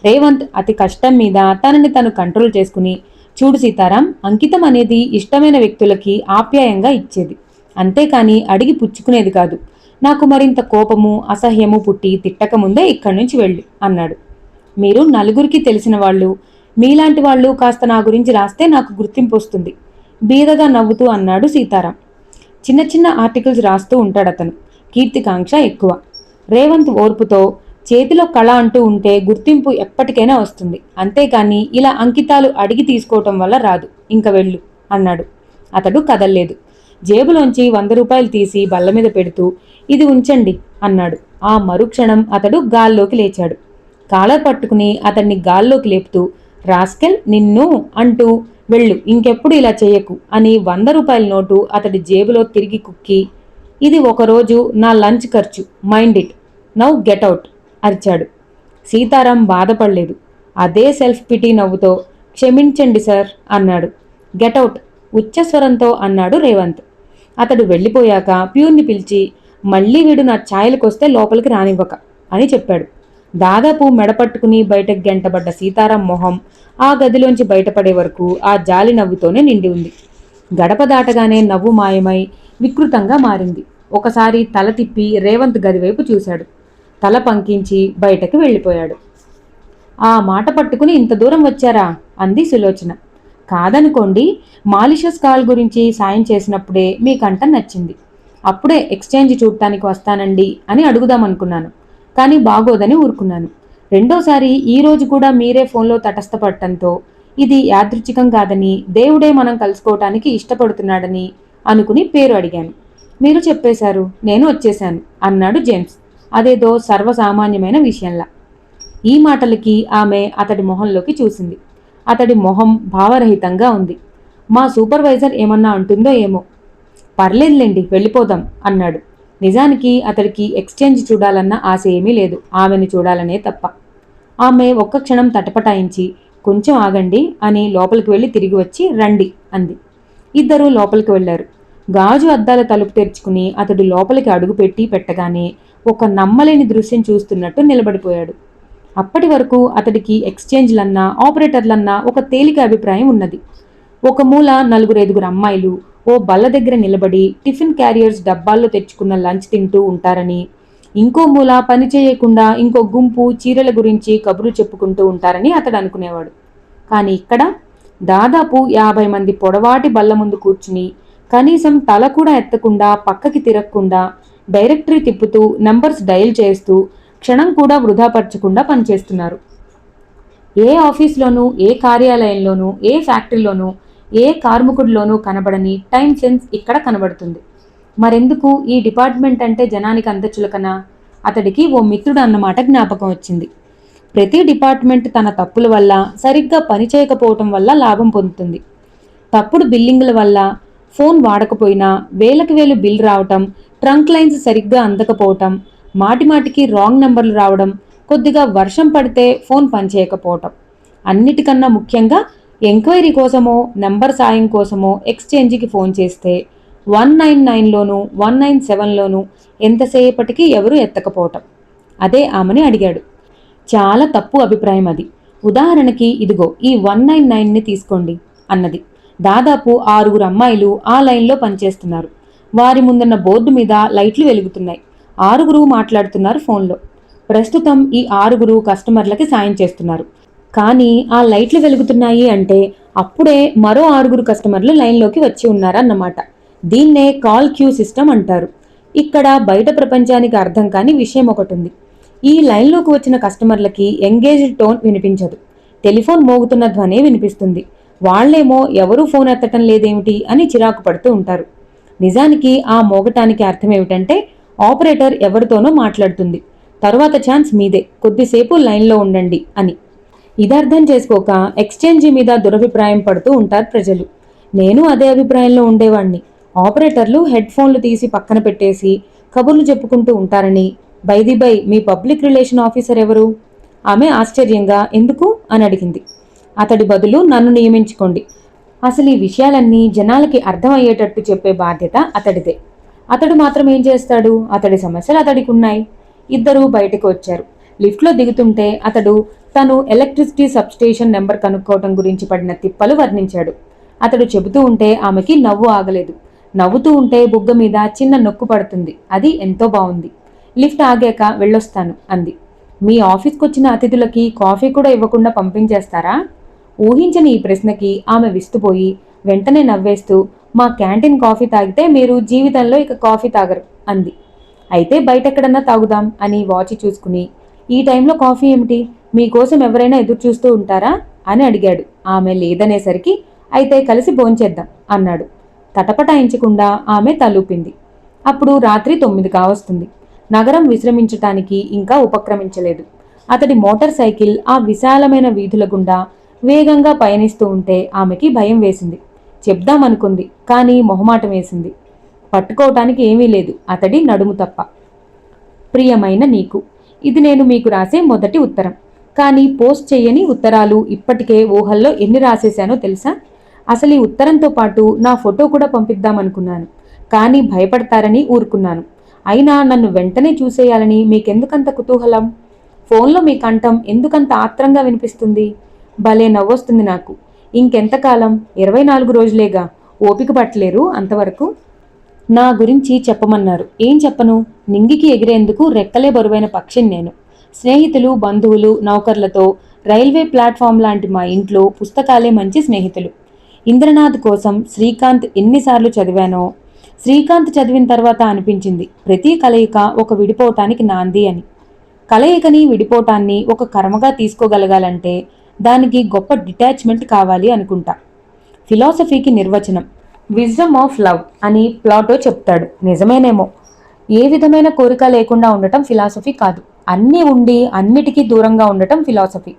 రేవంత్ అతి కష్టం మీద తనని తను కంట్రోల్ చేసుకుని, చూడు సీతారాం, అంకితం అనేది ఇష్టమైన వ్యక్తులకి ఆప్యాయంగా ఇచ్చేది, అంతేకాని అడిగి పుచ్చుకునేది కాదు. నాకు మరింత కోపము అసహ్యము పుట్టి తిట్టక ముందే ఇక్కడి నుంచి వెళ్ళు అన్నాడు. మీరు నలుగురికి తెలిసిన వాళ్ళు, మీలాంటి వాళ్ళు కాస్త నా గురించి రాస్తే నాకు గుర్తింపు వస్తుంది, బీదగా నవ్వుతూ అన్నాడు సీతారాం. చిన్న చిన్న ఆర్టికల్స్ రాస్తూ ఉంటాడతను. కీర్తికాంక్ష ఎక్కువ. రేవంత్ ఓర్పుతో, చేతిలో కళ అంటూ ఉంటే గుర్తింపు ఎప్పటికైనా వస్తుంది, అంతేకాని ఇలా అంకితాలు అడిగి తీసుకోవటం వల్ల రాదు, ఇంక వెళ్ళు అన్నాడు. అతడు కదల్లేదు. జేబులోంచి 100 రూపాయలు తీసి బల్ల మీద పెడుతూ, ఇది ఉంచండి అన్నాడు. ఆ మరుక్షణం అతడు గాల్లోకి లేచాడు. కాలర్ పట్టుకుని అతన్ని గాల్లోకి లేపుతూ, రాస్కెల్ నిన్ను అంటూ, వెళ్ళు, ఇంకెప్పుడు ఇలా చేయకు అని 100 రూపాయల నోటు అతడి జేబులో తిరిగి కుక్కి, ఇది ఒకరోజు నా లంచ్ ఖర్చు, mind it, now get out అరిచాడు. సీతారాం బాధపడలేదు. అదే సెల్ఫ్ పిటీ నవ్వుతో, క్షమించండి సార్ అన్నాడు. గెటౌట్ ఉచ్చస్వరంతో అన్నాడు రేవంత్. అతడు వెళ్ళిపోయాక ప్యూర్ని పిలిచి, మళ్ళీ వీడు నా ఛాయలకొస్తే లోపలికి రానివ్వక అని చెప్పాడు. దాదాపు మెడపట్టుకుని బయటకు గెంటబడ్డ సీతారాం మొహం ఆ గదిలోంచి బయటపడే వరకు ఆ జాలి నవ్వుతోనే నిండి ఉంది. గడప దాటగానే నవ్వు మాయమై వికృతంగా మారింది. ఒకసారి తల తిప్పి రేవంత్ గదివైపు చూశాడు. తల పంకించి బయటకు వెళ్ళిపోయాడు. ఆ మాట పట్టుకుని ఇంత దూరం వచ్చారా అంది సులోచన. కాదనుకోండి, మాలిషస్ కాల్ గురించి సాయం చేసినప్పుడే మీ కంట నచ్చింది. అప్పుడే ఎక్స్చేంజ్ చూడటానికి వస్తానండి అని అడుగుదామనుకున్నాను, కానీ బాగోదని ఊరుకున్నాను. రెండోసారి ఈ రోజు కూడా మీరే ఫోన్లో తటస్థపడటంతో ఇది యాదృచ్ఛికం కాదని, దేవుడే మనం కలుసుకోవటానికి ఇష్టపడుతున్నాడని అనుకుని పేరు అడిగాను. మీరు చెప్పేశారు, నేను వచ్చేశాను అన్నాడు జేమ్స్, అదేదో సర్వసామాన్యమైన విషయంలా. ఈ మాటలకి ఆమె అతడి మొహంలోకి చూసింది. అతడి మొహం భావరహితంగా ఉంది. మా సూపర్వైజర్ ఏమన్నా అంటుందో ఏమో. పర్లేదులేండి, వెళ్ళిపోదాం అన్నాడు. నిజానికి అతడికి ఎక్స్చేంజ్ చూడాలన్న ఆశ ఏమీ లేదు, ఆమెను చూడాలనే తప్ప. ఆమె ఒక్క క్షణం తటపటాయించి, కొంచెం ఆగండి అని లోపలికి వెళ్ళి తిరిగి వచ్చి, రండి అంది. ఇద్దరూ లోపలికి వెళ్లారు. గాజు అద్దాల తలుపు తెరుచుకుని అతడు లోపలికి అడుగుపెట్టి పెట్టగానే ఒక నమ్మలేని దృశ్యం చూస్తున్నట్టు నిలబడిపోయాడు. అప్పటి వరకు అతడికి ఎక్స్చేంజ్లన్నా ఆపరేటర్లన్నా ఒక తేలిక అభిప్రాయం ఉన్నది. ఒక మూల 4-5 అమ్మాయిలు ఓ బల్ల దగ్గర నిలబడి టిఫిన్ క్యారియర్స్ డబ్బాల్లో తెచ్చుకున్న లంచ్ తింటూ ఉంటారని, ఇంకో మూల పని చేయకుండా ఇంకో గుంపు చీరల గురించి కబుర్లు చెప్పుకుంటూ ఉంటారని అతడు అనుకునేవాడు. కానీ ఇక్కడ దాదాపు 50 మంది పొడవాటి బల్ల ముందు కూర్చుని కనీసం తల కూడా ఎత్తకుండా పక్కకి తిరగకుండా డైరెక్టరీ తిప్పుతూ నంబర్స్ డయల్ చేస్తూ క్షణం కూడా వృధాపరచకుండా పనిచేస్తున్నారు. ఏ ఆఫీస్లోనూ, ఏ కార్యాలయంలోనూ, ఏ ఫ్యాక్టరీలోనూ, ఏ కార్మికుడిలోనూ కనబడని టైం సెన్స్ ఇక్కడ కనబడుతుంది. మరెందుకు ఈ డిపార్ట్మెంట్ అంటే జనానికి అంత చులకనా? అతడికి ఓ మిత్రుడు అన్నమాట జ్ఞాపకం వచ్చింది. ప్రతి డిపార్ట్మెంట్ తన తప్పుల వల్ల, సరిగ్గా పనిచేయకపోవటం వల్ల లాభం పొందుతుంది. తప్పుడు బిల్లింగ్ల వల్ల, ఫోన్ వాడకపోయినా వేలకు వేలు బిల్ రావటం, ట్రంక్ లైన్స్ సరిగ్గా అందకపోవటం, మాటిమాటికి రాంగ్ నెంబర్లు రావడం, కొద్దిగా వర్షం పడితే ఫోన్ పనిచేయకపోవటం, అన్నిటికన్నా ముఖ్యంగా ఎంక్వైరీ కోసమో నెంబర్ సాయం కోసమో ఎక్స్చేంజ్కి ఫోన్ చేస్తే 199లోనూ 197లోనూ ఎంతసేపటికి ఎవరు ఎత్తకపోవటం. అదే ఆమెని అడిగాడు. చాలా తప్పు అభిప్రాయం అది. ఉదాహరణకి ఇదిగో ఈ 199ని తీసుకోండి అన్నది. దాదాపు 6 అమ్మాయిలు ఆ లైన్లో పనిచేస్తున్నారు. వారి ముందున్న బోర్డు మీద లైట్లు వెలుగుతున్నాయి. 6 మాట్లాడుతున్నారు ఫోన్లో. ప్రస్తుతం ఈ 6 కస్టమర్లకి సాయం చేస్తున్నారు. కానీ ఆ లైట్లు వెలుగుతున్నాయి అంటే అప్పుడే మరో 6 కస్టమర్లు లైన్లోకి వచ్చి ఉన్నారన్నమాట. దీన్నే కాల్ క్యూ సిస్టమ్ అంటారు. ఇక్కడ బయట ప్రపంచానికి అర్థం కాని విషయం ఒకటి ఉంది. ఈ లైన్లోకి వచ్చిన కస్టమర్లకి ఎంగేజ్డ్ టోన్ వినిపించదు. టెలిఫోన్ మోగుతున్న ధ్వనే వినిపిస్తుంది. వాళ్లేమో ఎవరూ ఫోన్ ఎత్తటం లేదేమిటి అని చిరాకు పడుతూ ఉంటారు. నిజానికి ఆ మోగటానికి అర్థం ఏమిటంటే ఆపరేటర్ ఎవరితోనో మాట్లాడుతుంది, తరువాత ఛాన్స్ మీదే, కొద్దిసేపు లైన్లో ఉండండి అని. ఇదర్థం చేసుకోక ఎక్స్చేంజి మీద దురభిప్రాయం పడుతూ ఉంటారు ప్రజలు. నేను అదే అభిప్రాయంలో ఉండేవాణ్ణి. ఆపరేటర్లు హెడ్ ఫోన్లు తీసి పక్కన పెట్టేసి కబుర్లు చెప్పుకుంటూ ఉంటారని. By me public relation officer ఎవరు? ఆమె ఆశ్చర్యంగా ఎందుకు అని అడిగింది. అతడి బదులు నన్ను నియమించుకోండి. అసలు ఈ విషయాలన్నీ జనాలకి అర్థమయ్యేటట్టు చెప్పే బాధ్యత అతడిదే. అతడు మాత్రం ఏం చేస్తాడు? అతడి సమస్యలు అతడికి ఉన్నాయి. ఇద్దరూ బయటకు వచ్చారు. లిఫ్ట్లో దిగుతుంటే అతడు తను ఎలక్ట్రిసిటీ సబ్స్టేషన్ నెంబర్ కనుక్కోవటం గురించి పడిన తిప్పలు వర్ణించాడు. అతడు చెబుతూ ఉంటే ఆమెకి నవ్వు ఆగలేదు. నవ్వుతూ ఉంటే బుగ్గ మీద చిన్న నొక్కు పడుతుంది. అది ఎంతో బాగుంది. లిఫ్ట్ ఆగాక వెళ్ళొస్తాను అంది. మీ ఆఫీస్కి వచ్చిన అతిథులకి కాఫీ కూడా ఇవ్వకుండా పంపించేస్తారా? ఊహించని ఈ ప్రశ్నకి ఆమె విస్తుపోయి వెంటనే నవ్వేస్తూ, మా క్యాంటీన్ కాఫీ తాగితే మీరు జీవితంలో ఇక కాఫీ తాగరు అంది. అయితే బయటెక్కడన్నా తాగుదాం అని వాచి చూసుకుని, ఈ టైంలో కాఫీ ఏమిటి? మీకోసం ఎవరైనా ఎదురు చూస్తూ ఉంటారా అని అడిగాడు. ఆమె లేదనేసరికి అయితే కలిసి భోంచేద్దాం అన్నాడు. తటపటాయించకుండా ఆమె తలూపింది. అప్పుడు రాత్రి 9 కావస్తుంది. నగరం విశ్రమించటానికి ఇంకా ఉపక్రమించలేదు. అతడి మోటార్ సైకిల్ ఆ విశాలమైన వీధుల గుండా వేగంగా పయనిస్తూ ఉంటే ఆమెకి భయం వేసింది. చెప్దామనుకుంది, కానీ మొహమాటం వేసింది. పట్టుకోవటానికి ఏమీ లేదు, అతడి నడుము తప్ప. ప్రియమైన నీకు, ఇది నేను మీకు రాసే మొదటి ఉత్తరం. కానీ పోస్ట్ చేయని ఉత్తరాలు ఇప్పటికే ఊహల్లో ఎన్ని రాసేశానో తెలుసా? అసలు ఈ ఉత్తరంతో పాటు నా ఫోటో కూడా పంపిద్దామనుకున్నాను. కానీ భయపడతారని ఊరుకున్నాను. అయినా నన్ను వెంటనే చూసేయాలని మీకెందుకంత కుతూహలం? ఫోన్లో మీ కంఠం ఎందుకంత ఆత్రంగా వినిపిస్తుంది? భలే నవ్వొస్తుంది నాకు. ఇంకెంతకాలం? 24 రోజులేగా. ఓపిక పట్టలేరు అంతవరకు? నా గురించి చెప్పమన్నారు. ఏం చెప్పను? నింగికి ఎగిరేందుకు రెక్కలే బరువైన పక్షిని నేను. స్నేహితులు, బంధువులు, నౌకర్లతో రైల్వే ప్లాట్ఫామ్ లాంటి మా ఇంట్లో పుస్తకాలే మంచి స్నేహితులు. ఇంద్రనాథ్ కోసం శ్రీకాంత్ ఎన్నిసార్లు చదివానో. శ్రీకాంత్ చదివిన తర్వాత అనిపించింది ప్రతి కలయిక ఒక విడిపోవటానికి నాంది అని. కలయికని, విడిపోవటాన్ని ఒక కర్మగా తీసుకోగలగాలంటే దానికి గొప్ప డిటాచ్మెంట్ కావాలి అనుకుంటా. ఫిలాసఫీకి నిర్వచనం విజ్డమ్ ఆఫ్ లవ్ అని ప్లాటో చెప్తాడు. నిజమేనేమో. ఏ విధమైన కోరిక లేకుండా ఉండటం ఫిలాసఫీ కాదు. అన్నీ ఉండి అన్నిటికీ దూరంగా ఉండటం ఫిలాసఫీ.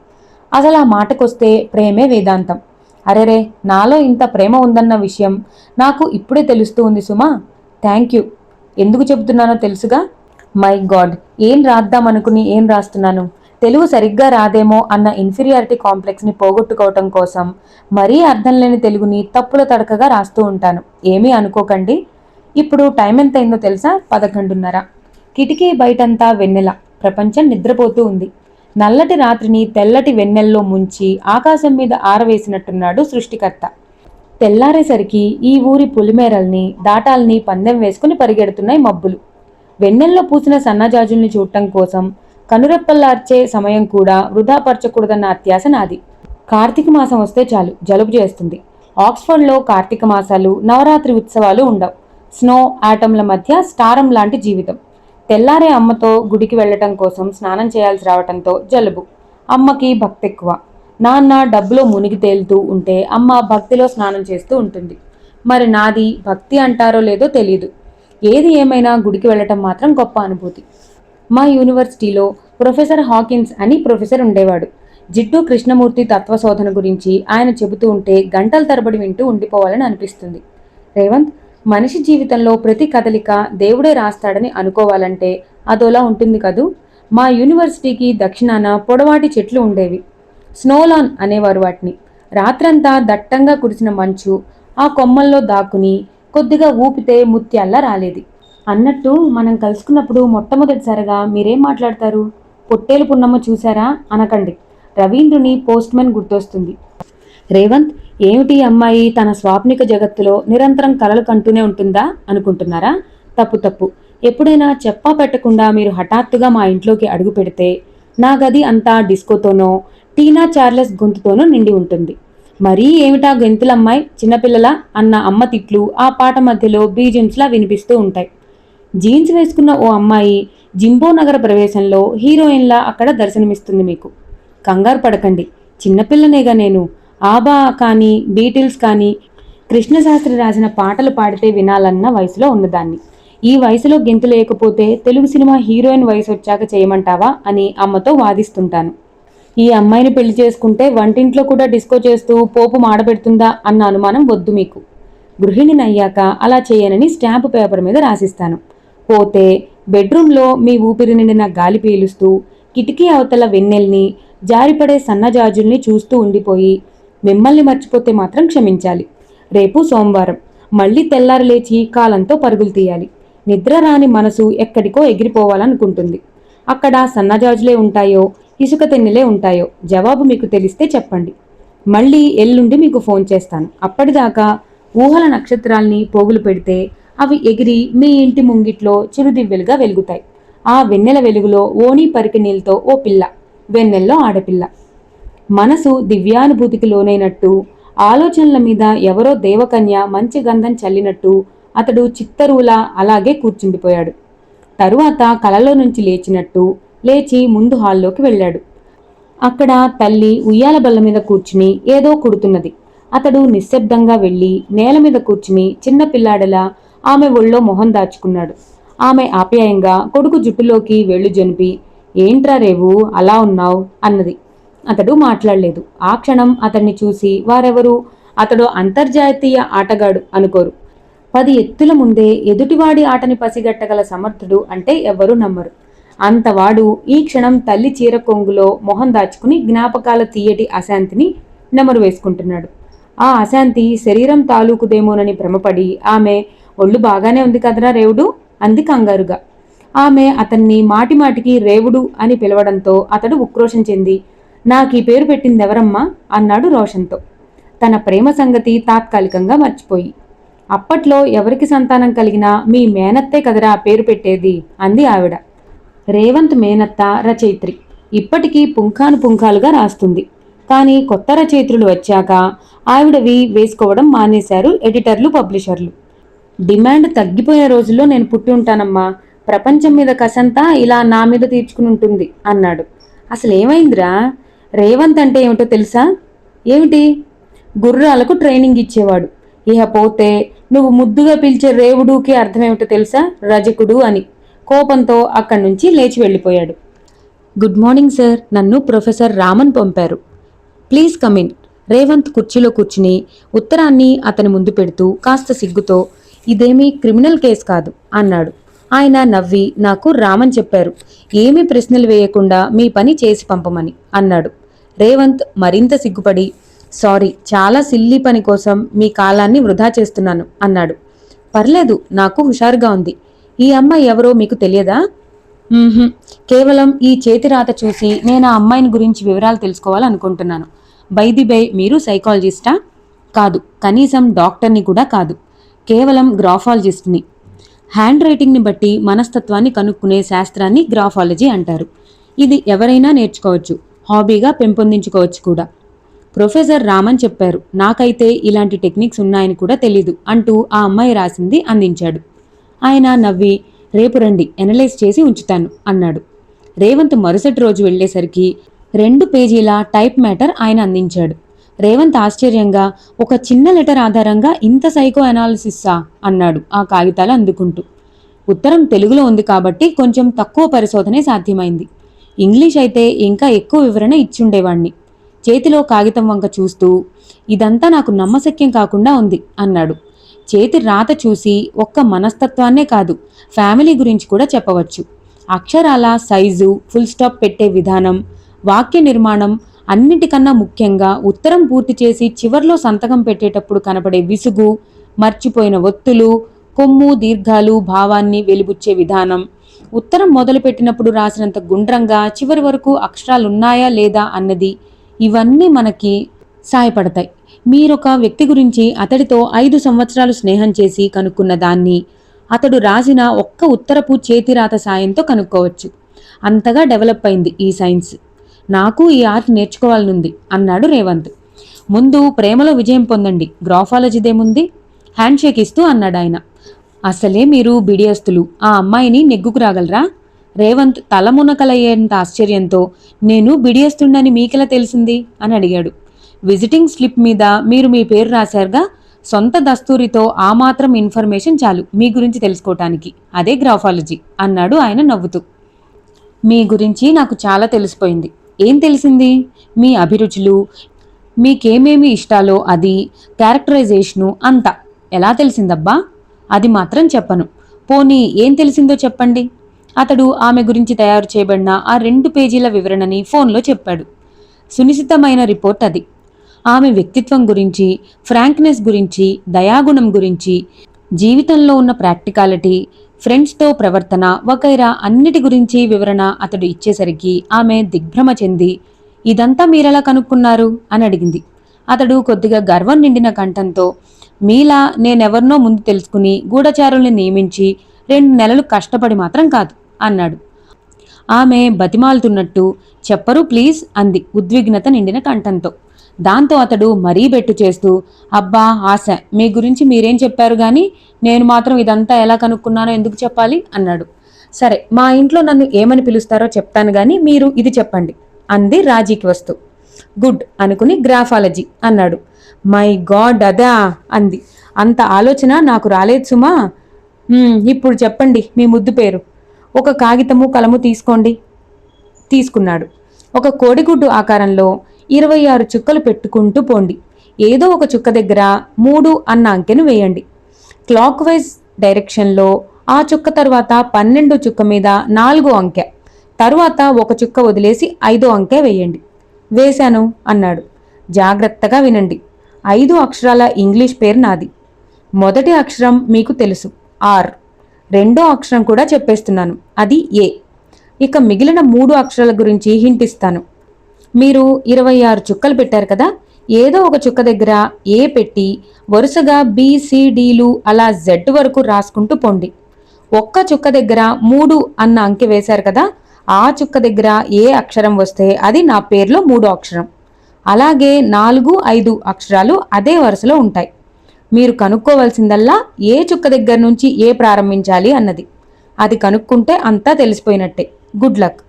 అసలు ఆ మాటకొస్తే ప్రేమే వేదాంతం. అరెరే, నాలో ఇంత ప్రేమ ఉందన్న విషయం నాకు ఇప్పుడే తెలుస్తూ ఉంది సుమా. Thank you. ఎందుకు చెబుతున్నానో తెలుసుగా? మై గాడ్, ఏం రాద్దామనుకుని ఏం రాస్తున్నాను. తెలుగు సరిగ్గా రాదేమో అన్న ఇన్ఫీరియారిటీ కాంప్లెక్స్ని పోగొట్టుకోవటం కోసం మరీ అర్థం లేని తెలుగుని తప్పుల తడకగా రాస్తూ ఉంటాను. ఏమీ అనుకోకండి. ఇప్పుడు టైం ఎంత అయిందో తెలుసా? 11:30. కిటికీ బయటంతా వెన్నెల. ప్రపంచం నిద్రపోతూ ఉంది. నల్లటి రాత్రిని తెల్లటి వెన్నెల్లో ముంచి ఆకాశం మీద ఆరవేసినట్టున్నాడు సృష్టికర్త. తెల్లారేసరికి ఈ ఊరి పులిమేరల్ని దాటాల్ని పందెం వేసుకుని పరిగెడుతున్నాయి మబ్బులు. వెన్నెల్లో పూసిన సన్నజాజుల్ని చూడటం కోసం కనురెప్పల్లార్చే సమయం కూడా వృధాపరచకూడదన్న అత్యాశ నాది. కార్తీక మాసం వస్తే చాలు జలుబు చేస్తుంది. ఆక్స్ఫర్డ్లో కార్తీక మాసాలు, నవరాత్రి ఉత్సవాలు ఉండవు. స్నో ఆటంల మధ్య స్టారం లాంటి జీవితం. తెల్లారే అమ్మతో గుడికి వెళ్లటం కోసం స్నానం చేయాల్సి రావటంతో జలుబు. అమ్మకి భక్తి ఎక్కువ. నాన్న డబ్బులో మునిగి తేలుతూ ఉంటే అమ్మ భక్తిలో స్నానం చేస్తూ ఉంటుంది. మరి నాది భక్తి అంటారో లేదో తెలియదు. ఏది ఏమైనా గుడికి వెళ్ళటం మాత్రం గొప్ప అనుభూతి. మా యూనివర్సిటీలో ప్రొఫెసర్ హాకిన్స్ అని ప్రొఫెసర్ ఉండేవాడు. జిడ్డు కృష్ణమూర్తి తత్వశోధన గురించి ఆయన చెబుతూ ఉంటే గంటల తరబడి వింటూ ఉండిపోవాలని అనిపిస్తుంది. రేవంత్, మనిషి జీవితంలో ప్రతి కదలిక దేవుడే రాస్తాడని అనుకోవాలంటే అదోలా ఉంటుంది కదూ. మా యూనివర్సిటీకి దక్షిణాన పొడవాటి చెట్లు ఉండేవి. స్నోలాన్ అనేవారు వాటిని. రాత్రంతా దట్టంగా కురిసిన మంచు ఆ కొమ్మల్లో దాక్కుని కొద్దిగా ఊపితే ముత్యాల్లా రాలేది. అన్నట్టు మనం కలుసుకున్నప్పుడు మొట్టమొదటిసారిగా మీరేం మాట్లాడతారు? పొట్టేలు పున్నమ్మ చూశారా అనకండి. రవీంద్రుని పోస్ట్మెన్ గుర్తొస్తుంది. రేవంత్, ఏమిటి అమ్మాయి తన స్వాప్నిక జగత్తులో నిరంతరం కలలు కంటూనే ఉంటుందా అనుకుంటున్నారా? తప్పు. ఎప్పుడైనా చెప్పా పెట్టకుండా మీరు హఠాత్తుగా మా ఇంట్లోకి అడుగు పెడితే నా గది అంతా డిస్కోతోనో టీనా చార్లెస్ గొంతుతోనో నిండి ఉంటుంది. మరీ ఏమిటా గొంతులమ్మాయి, చిన్నపిల్లల అన్న అమ్మ తిట్లు ఆ పాట మధ్యలో బీజిమ్స్లా వినిపిస్తూ ఉంటాయి. జీన్స్ వేసుకున్న ఓ అమ్మాయి జింబో నగర ప్రవేశంలో హీరోయిన్లా అక్కడ దర్శనమిస్తుంది మీకు. కంగారు పడకండి, చిన్నపిల్లనేగా నేను. ఆబా కానీ, బీటిల్స్ కానీ, కృష్ణశాస్త్రి రాసిన పాటలు పాడితే వినాలన్న వయసులో ఉన్నదాన్ని. ఈ వయసులో గెంతు లేకపోతే తెలుగు సినిమా హీరోయిన్ వయసు వచ్చాక చేయమంటావా అని అమ్మతో వాదిస్తుంటాను. ఈ అమ్మాయిని పెళ్లి చేసుకుంటే వంటింట్లో కూడా డిస్కో చేస్తూ పోపు మాడబెడుతుందా అన్న అనుమానం వద్దు మీకు. గృహిణిని అయ్యాక అలా చేయనని స్టాంపు పేపర్ మీద రాసిస్తాను. పోతే బెడ్రూమ్లో మీ ఊపిరి నిండిన గాలి పీలుస్తూ కిటికీ అవతల వెన్నెల్ని, జారిపడే సన్నజాజుల్ని చూస్తూ ఉండిపోయి మిమ్మల్ని మర్చిపోతే మాత్రం క్షమించాలి. రేపు సోమవారం. మళ్ళీ తెల్లారి లేచి కాలంతో పరుగులు తీయాలి. నిద్ర రాని మనసు ఎక్కడికో ఎగిరిపోవాలనుకుంటుంది. అక్కడ సన్నజాజులే ఉంటాయో ఇసుక తెన్నెలే ఉంటాయో జవాబు మీకు తెలిస్తే చెప్పండి. మళ్ళీ ఎల్లుండి మీకు ఫోన్ చేస్తాను. అప్పటిదాకా ఊహల నక్షత్రాల్ని పోగులు పెడితే అవి ఎగిరి మీ ఇంటి ముంగిట్లో చిరుదివ్వెలుగా వెలుగుతాయి. ఆ వెన్నెల వెలుగులో ఓణీ పరికి నీళ్ళతో ఓ పిల్ల, వెన్నెల్లో ఆడపిల్ల. మనసు దివ్యానుభూతికి లోనైనట్టు, ఆలోచనల మీద ఎవరో దేవకన్య మంచి గంధం చల్లినట్టు అతడు చిత్తరువులా అలాగే కూర్చుండిపోయాడు. తరువాత కలలో నుంచి లేచినట్టు లేచి ముందు హాల్లోకి వెళ్ళాడు. అక్కడ తల్లి ఉయ్యాల బల్ల మీద కూర్చుని ఏదో కుడుతున్నది. అతడు నిశ్శబ్దంగా వెళ్ళి నేల మీద కూర్చుని చిన్న పిల్లాడలా ఆమె ఒళ్ళో మొహం దాచుకున్నాడు. ఆమె ఆప్యాయంగా కొడుకు జుట్టులోకి వేళ్లు జొనిపి, ఏంట్రా రేవు అలా ఉన్నావు అన్నది. అతడు మాట్లాడలేదు. ఆ క్షణం అతన్ని చూసి వారెవరు అతడు అంతర్జాతీయ ఆటగాడు అనుకోరు. 10 ఎత్తుల ముందే ఎదుటివాడి ఆటని పసిగట్టగల సమర్థుడు అంటే ఎవ్వరూ నమ్మరు. అంతవాడు ఈ క్షణం తల్లి చీర కొంగులో మొహం దాచుకుని జ్ఞాపకాల తీయటి అశాంతిని నెమరు వేసుకుంటున్నాడు. ఆ అశాంతి శరీరం తాలూకుదేమోనని భ్రమపడి ఆమె, ఒళ్ళు బాగానే ఉంది కదరా రేవుడు అంది కంగారుగా. ఆమె అతన్ని మాటిమాటికి రేవుడు అని పిలవడంతో అతడు ఉక్రోషం చెంది, నాకీ పేరు పెట్టిందెవరమ్మా అన్నాడు రోషంతో, తన ప్రేమ సంగతి తాత్కాలికంగా మర్చిపోయి. అప్పట్లో ఎవరికి సంతానం కలిగినా మీ మేనత్తే కదరా పేరు పెట్టేది అంది ఆవిడ. రేవంత్ మేనత్త రచయిత్రి. ఇప్పటికీ పుంఖానుపుంఖాలుగా రాస్తుంది. కానీ కొత్త రచయిత్రులు వచ్చాక ఆవిడవి వేసుకోవడం మానేశారు ఎడిటర్లు, పబ్లిషర్లు. డిమాండ్ తగ్గిపోయిన రోజుల్లో నేను పుట్టి ఉంటానమ్మా. ప్రపంచం మీద కసంతా ఇలా నా మీద తీర్చుకుని ఉంటుంది అన్నాడు. అసలేమైందిరా? రేవంత్ అంటే ఏమిటో తెలుసా? ఏమిటి? గుర్రాలకు ట్రైనింగ్ ఇచ్చేవాడు. ఇహ పోతే నువ్వు ముద్దుగా పిలిచే రేవుడుకి అర్థమేమిటో తెలుసా? రజకుడు అని. కోపంతో అక్కడి నుంచి లేచి వెళ్ళిపోయాడు. గుడ్ మార్నింగ్ సార్, నన్ను ప్రొఫెసర్ రామన్ పంపారు. Please come in. రేవంత్ కుర్చీలో కూర్చుని ఉత్తరాన్ని అతని ముందు పెడుతూ కాస్త సిగ్గుతో, ఇదేమీ క్రిమినల్ కేసు కాదు అన్నాడు. ఆయన నవ్వి, నాకు రామన్ చెప్పారు ఏమీ ప్రశ్నలు వేయకుండా మీ పని చేసి పంపమని అన్నాడు. రేవంత్ మరింత సిగ్గుపడి, సారీ, చాలా సిల్లీ పని కోసం మీ కాలాన్ని వృధా చేస్తున్నాను అన్నాడు. పర్లేదు, నాకు హుషారుగా ఉంది. ఈ అమ్మాయి ఎవరో మీకు తెలియదా? కేవలం ఈ చేతిరాత చూసి నేను ఆ అమ్మాయిని గురించి వివరాలు తెలుసుకోవాలనుకుంటున్నాను. బై మీరు సైకాలజిస్టా? కాదు, కనీసం డాక్టర్ని కూడా కాదు. కేవలం గ్రాఫాలజిస్ట్ని. హ్యాండ్ రైటింగ్ని బట్టి మనస్తత్వాన్ని కనుక్కునే శాస్త్రాన్ని గ్రాఫాలజీ అంటారు. ఇది ఎవరైనా నేర్చుకోవచ్చు, హాబీగా పెంపొందించుకోవచ్చు కూడా. ప్రొఫెసర్ రామన్ చెప్పారు. నాకైతే ఇలాంటి టెక్నిక్స్ ఉన్నాయని కూడా తెలీదు అంటూ ఆ అమ్మాయి రాసింది అందించాడు. ఆయన నవ్వి, రేపు రండి, ఎనలైజ్ చేసి ఉంచుతాను అన్నాడు. రేవంత్ మరుసటి రోజు వెళ్లేసరికి 2 పేజీల టైప్ మ్యాటర్ ఆయన అందించాడు. రేవంత్ ఆశ్చర్యంగా, ఒక చిన్న లెటర్ ఆధారంగా ఇంత సైకో అనాలిసిస్సా అన్నాడు ఆ కాగితాలు అందుకుంటూ. ఉత్తరం తెలుగులో ఉంది కాబట్టి కొంచెం తక్కువ పరిశోధనే సాధ్యమైంది. ఇంగ్లీష్ అయితే ఇంకా ఎక్కువ వివరణ ఇచ్చుండేవాణ్ణి. చేతిలో కాగితం వంక చూస్తూ, ఇదంతా నాకు నమ్మశక్యం కాకుండా ఉంది అన్నాడు. చేతి రాత చూసి ఒక్క మనస్తత్వాన్నే కాదు, ఫ్యామిలీ గురించి కూడా చెప్పవచ్చు. అక్షరాల సైజు, ఫుల్ స్టాప్ పెట్టే విధానం, వాక్య నిర్మాణం, అన్నిటికన్నా ముఖ్యంగా ఉత్తరం పూర్తి చేసి చివర్లో సంతకం పెట్టేటప్పుడు కనపడే విసుగు, మర్చిపోయిన ఒత్తులు, కొమ్ము దీర్ఘాలు భావాన్ని వెలిబుచ్చే విధానం, ఉత్తరం మొదలుపెట్టినప్పుడు రాసినంత గుండ్రంగా చివరి వరకు అక్షరాలున్నాయా లేదా అన్నది, ఇవన్నీ మనకి సాయపడతాయి. మీరొక వ్యక్తి గురించి అతడితో 5 సంవత్సరాలు స్నేహం చేసి కనుక్కున్న దాన్ని అతడు రాసిన ఒక్క ఉత్తరపు చేతిరాత సాయంతో కనుక్కోవచ్చు. అంతగా డెవలప్ అయింది ఈ సైన్స్. నాకు ఈ ఆర్ట్ నేర్చుకోవాలనుంది అన్నాడు రేవంత్. ముందు ప్రేమలో విజయం పొందండి, గ్రాఫాలజీదేముంది హ్యాండ్ షేక్ ఇస్తూ అన్నాడు ఆయన. అసలే మీరు బిడియస్తులు, ఆ అమ్మాయిని నెగ్గుకు రాగలరా? రేవంత్ తలమునకలయ్యేంత ఆశ్చర్యంతో, నేను బిడియస్తుండని మీకెలా తెలిసింది అని అడిగాడు. విజిటింగ్ స్లిప్ మీద మీరు మీ పేరు రాశారుగా, సొంత దస్తూరితో ఆ మాత్రం ఇన్ఫర్మేషన్ చాలు మీ గురించి తెలుసుకోవటానికి. అదే గ్రాఫాలజీ అన్నాడు ఆయన నవ్వుతూ. మీ గురించి నాకు చాలా తెలిసిపోయింది. ఏం తెలిసింది? మీ అభిరుచులు, మీకేమేమి ఇష్టాలో అది, క్యారెక్టరైజేషను అంతా ఎలా తెలిసిందబ్బా? అది మాత్రం చెప్పను. పోనీ ఏం తెలిసిందో చెప్పండి. అతడు ఆమె గురించి తయారు చేయబడిన ఆ 2 పేజీల వివరణని ఫోన్లో చెప్పాడు. సునిశితమైన రిపోర్ట్ అది. ఆమె వ్యక్తిత్వం గురించి, ఫ్రాంక్నెస్ గురించి, దయాగుణం గురించి, జీవితంలో ఉన్న ప్రాక్టికాలిటీ, ఫ్రెండ్స్తో ప్రవర్తన వగైరా అన్నిటి గురించి వివరణ అతడు ఇచ్చేసరికి ఆమె దిగ్భ్రమ చెంది, ఇదంతా మీరెలా కనుక్కున్నారు అని అడిగింది. అతడు కొద్దిగా గర్వం నిండిన కంఠంతో, మీలా నేనెవర్నో ముందు తెలుసుకుని గూఢచారుల్ని నియమించి 2 నెలలు కష్టపడి మాత్రం కాదు అన్నాడు. ఆమె బతిమాలుతున్నట్టు, చెప్పరు ప్లీజ్ అంది ఉద్విగ్నత నిండిన కంఠంతో. దాంతో అతడు మరీ బెట్టు చేస్తూ, అబ్బా ఆశ, మీ గురించి మీరేం చెప్పారు గాని నేను మాత్రం ఇదంతా ఎలా కనుక్కున్నానో ఎందుకు చెప్పాలి అన్నాడు. సరే, మా ఇంట్లో నన్ను ఏమని పిలుస్తారో చెప్తాను గాని మీరు ఇది చెప్పండి అంది రాజీకి వస్తూ. గుడ్ అనుకుని గ్రాఫాలజీ అన్నాడు. మై గాడ్, అదా అంది. అంత ఆలోచన నాకు రాలేదు సుమా. ఇప్పుడు చెప్పండి మీ ముద్దు పేరు. ఒక కాగితము కలము తీసుకోండి. తీసుకున్నాడు. ఒక కోడిగుడ్డు ఆకారంలో 26 చుక్కలు పెట్టుకుంటూ పోండి. ఏదో ఒక చుక్క దగ్గర 3 అన్న అంకెను వేయండి. క్లాక్ వైజ్ డైరెక్షన్లో ఆ చుక్క తర్వాత 12 చుక్క మీద 4 అంకె, తరువాత ఒక చుక్క వదిలేసి 5 అంకె వేయండి. వేశాను అన్నాడు. జాగ్రత్తగా వినండి. 5 అక్షరాల ఇంగ్లీష్ పేరు నాది. మొదటి అక్షరం మీకు తెలుసు, ఆర్. రెండో అక్షరం కూడా చెప్పేస్తున్నాను, అది ఏ. ఇక మిగిలిన 3 అక్షరాల గురించి హింట్ ఇస్తాను. మీరు 26 చుక్కలు పెట్టారు కదా, ఏదో ఒక చుక్క దగ్గర ఏ పెట్టి వరుసగా BCDలు అలా Z వరకు రాసుకుంటూ పోండి. ఒక్క చుక్క దగ్గర 3 అన్న అంకె వేశారు కదా, ఆ చుక్క దగ్గర ఏ అక్షరం వస్తే అది నా పేర్లో 3వ అక్షరం. అలాగే 4, 5 అక్షరాలు అదే వరుసలో ఉంటాయి. మీరు కనుక్కోవలసిందల్లా ఏ చుక్క దగ్గర నుంచి ఏ ప్రారంభించాలి అన్నది. అది కనుక్కుంటే అంతా తెలిసిపోయినట్టే. Good luck.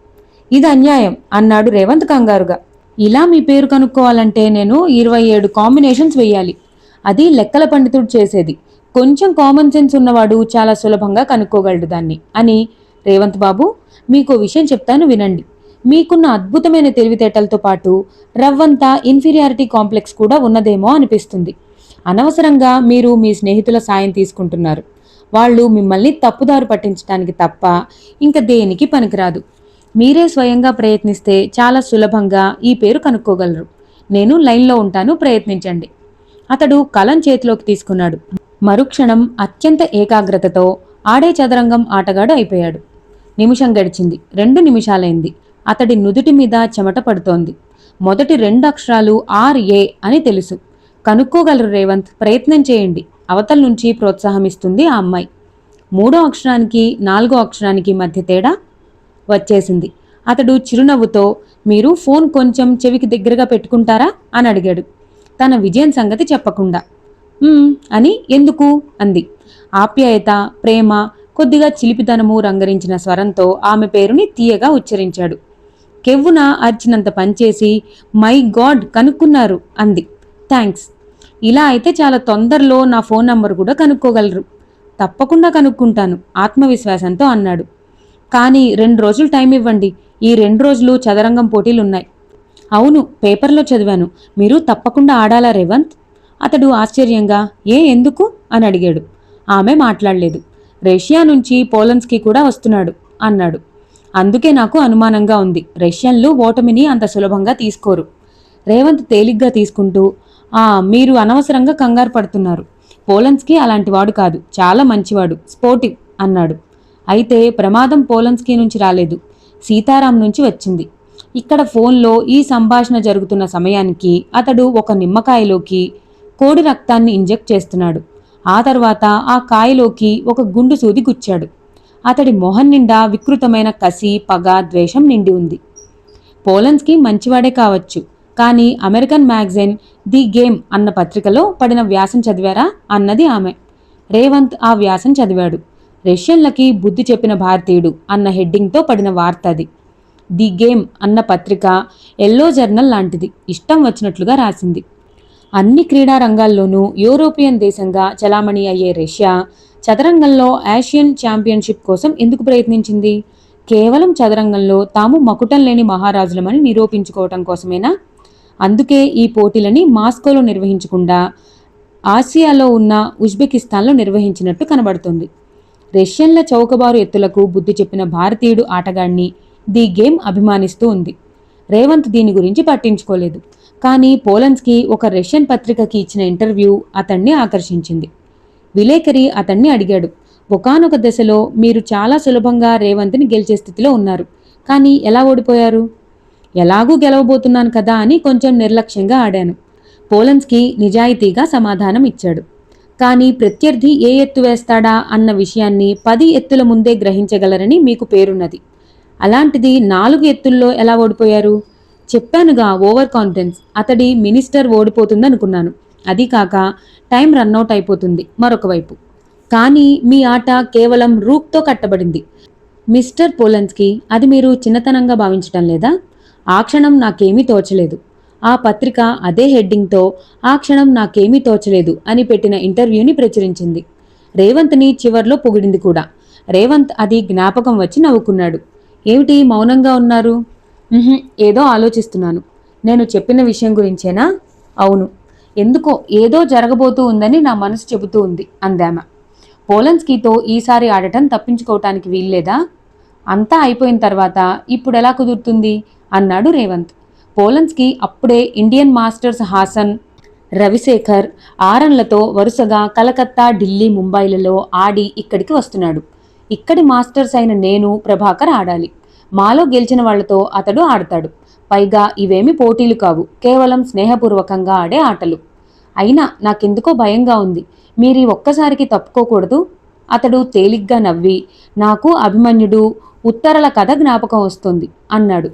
ఇది అన్యాయం అన్నాడు రేవంత్ కంగారుగా. ఇలా మీ పేరు కనుక్కోవాలంటే నేను 27 కాంబినేషన్స్ వెయ్యాలి. అది లెక్కల పండితుడు చేసేది. కొంచెం కామన్ సెన్స్ ఉన్నవాడు చాలా సులభంగా కనుక్కోగలడు దాన్ని అని. రేవంత్ బాబు, మీకు విషయం చెప్తాను వినండి. మీకున్న అద్భుతమైన తెలివితేటలతో పాటు రవ్వంతా ఇన్ఫీరియారిటీ కాంప్లెక్స్ కూడా ఉన్నదేమో అనిపిస్తుంది. అనవసరంగా మీరు మీ స్నేహితుల సాయం తీసుకుంటున్నారు. వాళ్ళు మిమ్మల్ని తప్పుదారు పట్టించడానికి తప్ప ఇంక దేనికి పనికిరాదు. మీరే స్వయంగా ప్రయత్నిస్తే చాలా సులభంగా ఈ పేరు కనుక్కోగలరు. నేను లైన్లో ఉంటాను, ప్రయత్నించండి. అతడు కలం చేతిలోకి తీసుకున్నాడు. మరుక్షణం అత్యంత ఏకాగ్రతతో ఆడే చదరంగం ఆటగాడు అయిపోయాడు. నిమిషం గడిచింది. 2 నిమిషాలైంది. అతడి నుదుటి మీద చెమట పడుతోంది. మొదటి 2 అక్షరాలు RA అని తెలుసు. కనుక్కోగలరు రేవంత్, ప్రయత్నం చేయండి. అవతల నుంచి ప్రోత్సాహమిస్తుంది ఆ అమ్మాయి. 3వ అక్షరానికి 4వ అక్షరానికి మధ్య తేడా వచ్చేసింది. అతడు చిరునవ్వుతో, మీరు ఫోన్ కొంచెం చెవికి దగ్గరగా పెట్టుకుంటారా అని అడిగాడు, తన విజయం సంగతి చెప్పకుండా. అని. ఎందుకు అంది. ఆప్యాయత, ప్రేమ, కొద్దిగా చిలిపితనము రంగరించిన స్వరంతో ఆమె పేరుని తీయగా ఉచ్చరించాడు. కెవ్వున అర్చినంత పనిచేసి, మై గాడ్, కనుక్కున్నారు అంది. థ్యాంక్స్. ఇలా అయితే చాలా తొందరలో నా ఫోన్ నంబర్ కూడా కనుక్కోగలరు. తప్పకుండా కనుక్కుంటాను ఆత్మవిశ్వాసంతో అన్నాడు. కానీ 2 రోజులు టైం ఇవ్వండి. ఈ 2 రోజులు చదరంగం పోటీలున్నాయి. అవును, పేపర్లో చదివాను. మీరు తప్పకుండా ఆడాలా రేవంత్? అతడు ఆశ్చర్యంగా, ఎందుకు అని అడిగాడు. ఆమె మాట్లాడలేదు. రష్యా నుంచి పోలన్స్కి కూడా వస్తున్నాడు అన్నాడు. అందుకే నాకు అనుమానంగా ఉంది. రష్యన్లు ఓటమిని అంత సులభంగా తీసుకోరు. రేవంత్ తేలిగ్గా తీసుకుంటూ, మీరు అనవసరంగా కంగారు పడుతున్నారు. పోలన్స్కి అలాంటివాడు కాదు, చాలా మంచివాడు, స్పోర్టివ్ అన్నాడు. అయితే ప్రమాదం పోలన్స్కీ నుంచి రాలేదు, సీతారాం నుంచి వచ్చింది. ఇక్కడ ఫోన్లో ఈ సంభాషణ జరుగుతున్న సమయానికి అతడు ఒక నిమ్మకాయలోకి కోడి రక్తాన్ని ఇంజెక్ట్ చేస్తున్నాడు. ఆ తర్వాత ఆ కాయలోకి ఒక గుండు సూది గుచ్చాడు. అతడి మొహం నిండా వికృతమైన కసి, పగ, ద్వేషం నిండి ఉంది. పోలన్స్కీ మంచివాడే కావచ్చు, కానీ అమెరికన్ మ్యాగజైన్ ది గేమ్ అన్న పత్రికలో పడిన వ్యాసం చదివారా అన్నది ఆమె. రేవంత్ ఆ వ్యాసం చదివాడు. రష్యన్లకి బుద్ధి చెప్పిన భారతీయుడు అన్న హెడ్డింగ్తో పడిన వార్త అది. ది గేమ్ అన్న పత్రిక ఎల్లో జర్నల్ లాంటిది. ఇష్టం వచ్చినట్లుగా రాసింది. అన్ని క్రీడా రంగాల్లోనూ యూరోపియన్ దేశంగా చలామణి అయ్యే రష్యా చదరంగంలో ఆసియన్ ఛాంపియన్షిప్ కోసం ఎందుకు ప్రయత్నించింది? కేవలం చదరంగంలో తాము మకుటం లేని మహారాజులమని నిరూపించుకోవటం కోసమేనా? అందుకే ఈ పోటీలని మాస్కోలో నిర్వహించకుండా ఆసియాలో ఉన్న ఉజ్బెకిస్తాన్లో నిర్వహించినట్టు కనబడుతుంది. రష్యన్ల చౌకబారు ఎత్తులకు బుద్ధి చెప్పిన భారతీయుడు ఆటగాడిని ది గేమ్ అభిమానిస్తూ ఉంది. రేవంత్ దీని గురించి పట్టించుకోలేదు. కానీ పోలన్స్కి ఒక రష్యన్ పత్రికకి ఇచ్చిన ఇంటర్వ్యూ అతన్ని ఆకర్షించింది. విలేకరి అతన్ని అడిగాడు, ఒకానొక దశలో మీరు చాలా సులభంగా రేవంత్ని గెలిచే స్థితిలో ఉన్నారు, కానీ ఎలా ఓడిపోయారు? ఎలాగూ గెలవబోతున్నాను కదా అని కొంచెం నిర్లక్ష్యంగా ఆడాను. పోలన్స్కి నిజాయితీగా సమాధానం ఇచ్చాడు. కానీ ప్రత్యర్థి ఏ ఎత్తు వేస్తాడా అన్న విషయాన్ని 10 ఎత్తుల ముందే గ్రహించగలరని మీకు పేరున్నది. అలాంటిది 4 ఎత్తుల్లో ఎలా ఓడిపోయారు? చెప్పానుగా, ఓవర్ కాన్ఫిడెన్స్. అతడి మినిస్టర్ ఓడిపోతుందనుకున్నాను. అది కాక టైం రన్అట్ అయిపోతుంది మరొక వైపు. కానీ మీ ఆట కేవలం రూక్తో కట్టబడింది. మిస్టర్ పోలన్స్కి, అది మీరు చిన్నతనంగా భావించటం లేదా? ఆ క్షణం నాకేమీ తోచలేదు. ఆ పత్రిక అదే హెడ్డింగ్తో ఆ క్షణం నాకేమీ తోచలేదు అని పెట్టిన ఇంటర్వ్యూని ప్రచురించింది. రేవంత్ని చివర్లో పొగిడింది కూడా. రేవంత్ అది జ్ఞాపకం వచ్చి నవ్వుకున్నాడు. ఏమిటి మౌనంగా ఉన్నారు? ఏదో ఆలోచిస్తున్నాను. నేను చెప్పిన విషయం గురించేనా? అవును. ఎందుకో ఏదో జరగబోతూ ఉందని నా మనసు చెబుతూ ఉంది అందామె. పోలన్స్కీతో ఈసారి ఆడటం తప్పించుకోవటానికి వీల్లేదా? అంతా అయిపోయిన తర్వాత ఇప్పుడెలా కుదురుతుంది అన్నాడు రేవంత్. పోలన్స్కీ అప్పుడే ఇండియన్ మాస్టర్స్ హాసన్, రవిశేఖర్, ఆరన్లతో వరుసగా కలకత్తా, ఢిల్లీ, ముంబైలలో ఆడి ఇక్కడికి వస్తున్నాడు. ఇక్కడి మాస్టర్స్ అయిన నేను, ప్రభాకర్ ఆడాలి. మాలో గెలిచిన వాళ్లతో అతడు ఆడతాడు. పైగా ఇవేమి పోటీలు కావు, కేవలం స్నేహపూర్వకంగా ఆడే ఆటలు. అయినా నాకెందుకో భయంగా ఉంది. మీరీ ఒక్కసారికి తప్పుకోకూడదు. అతడు తేలిగ్గా నవ్వి, నాకు అభిమన్యుడు, ఉత్తరల కథ జ్ఞాపకం వస్తుంది అన్నాడు.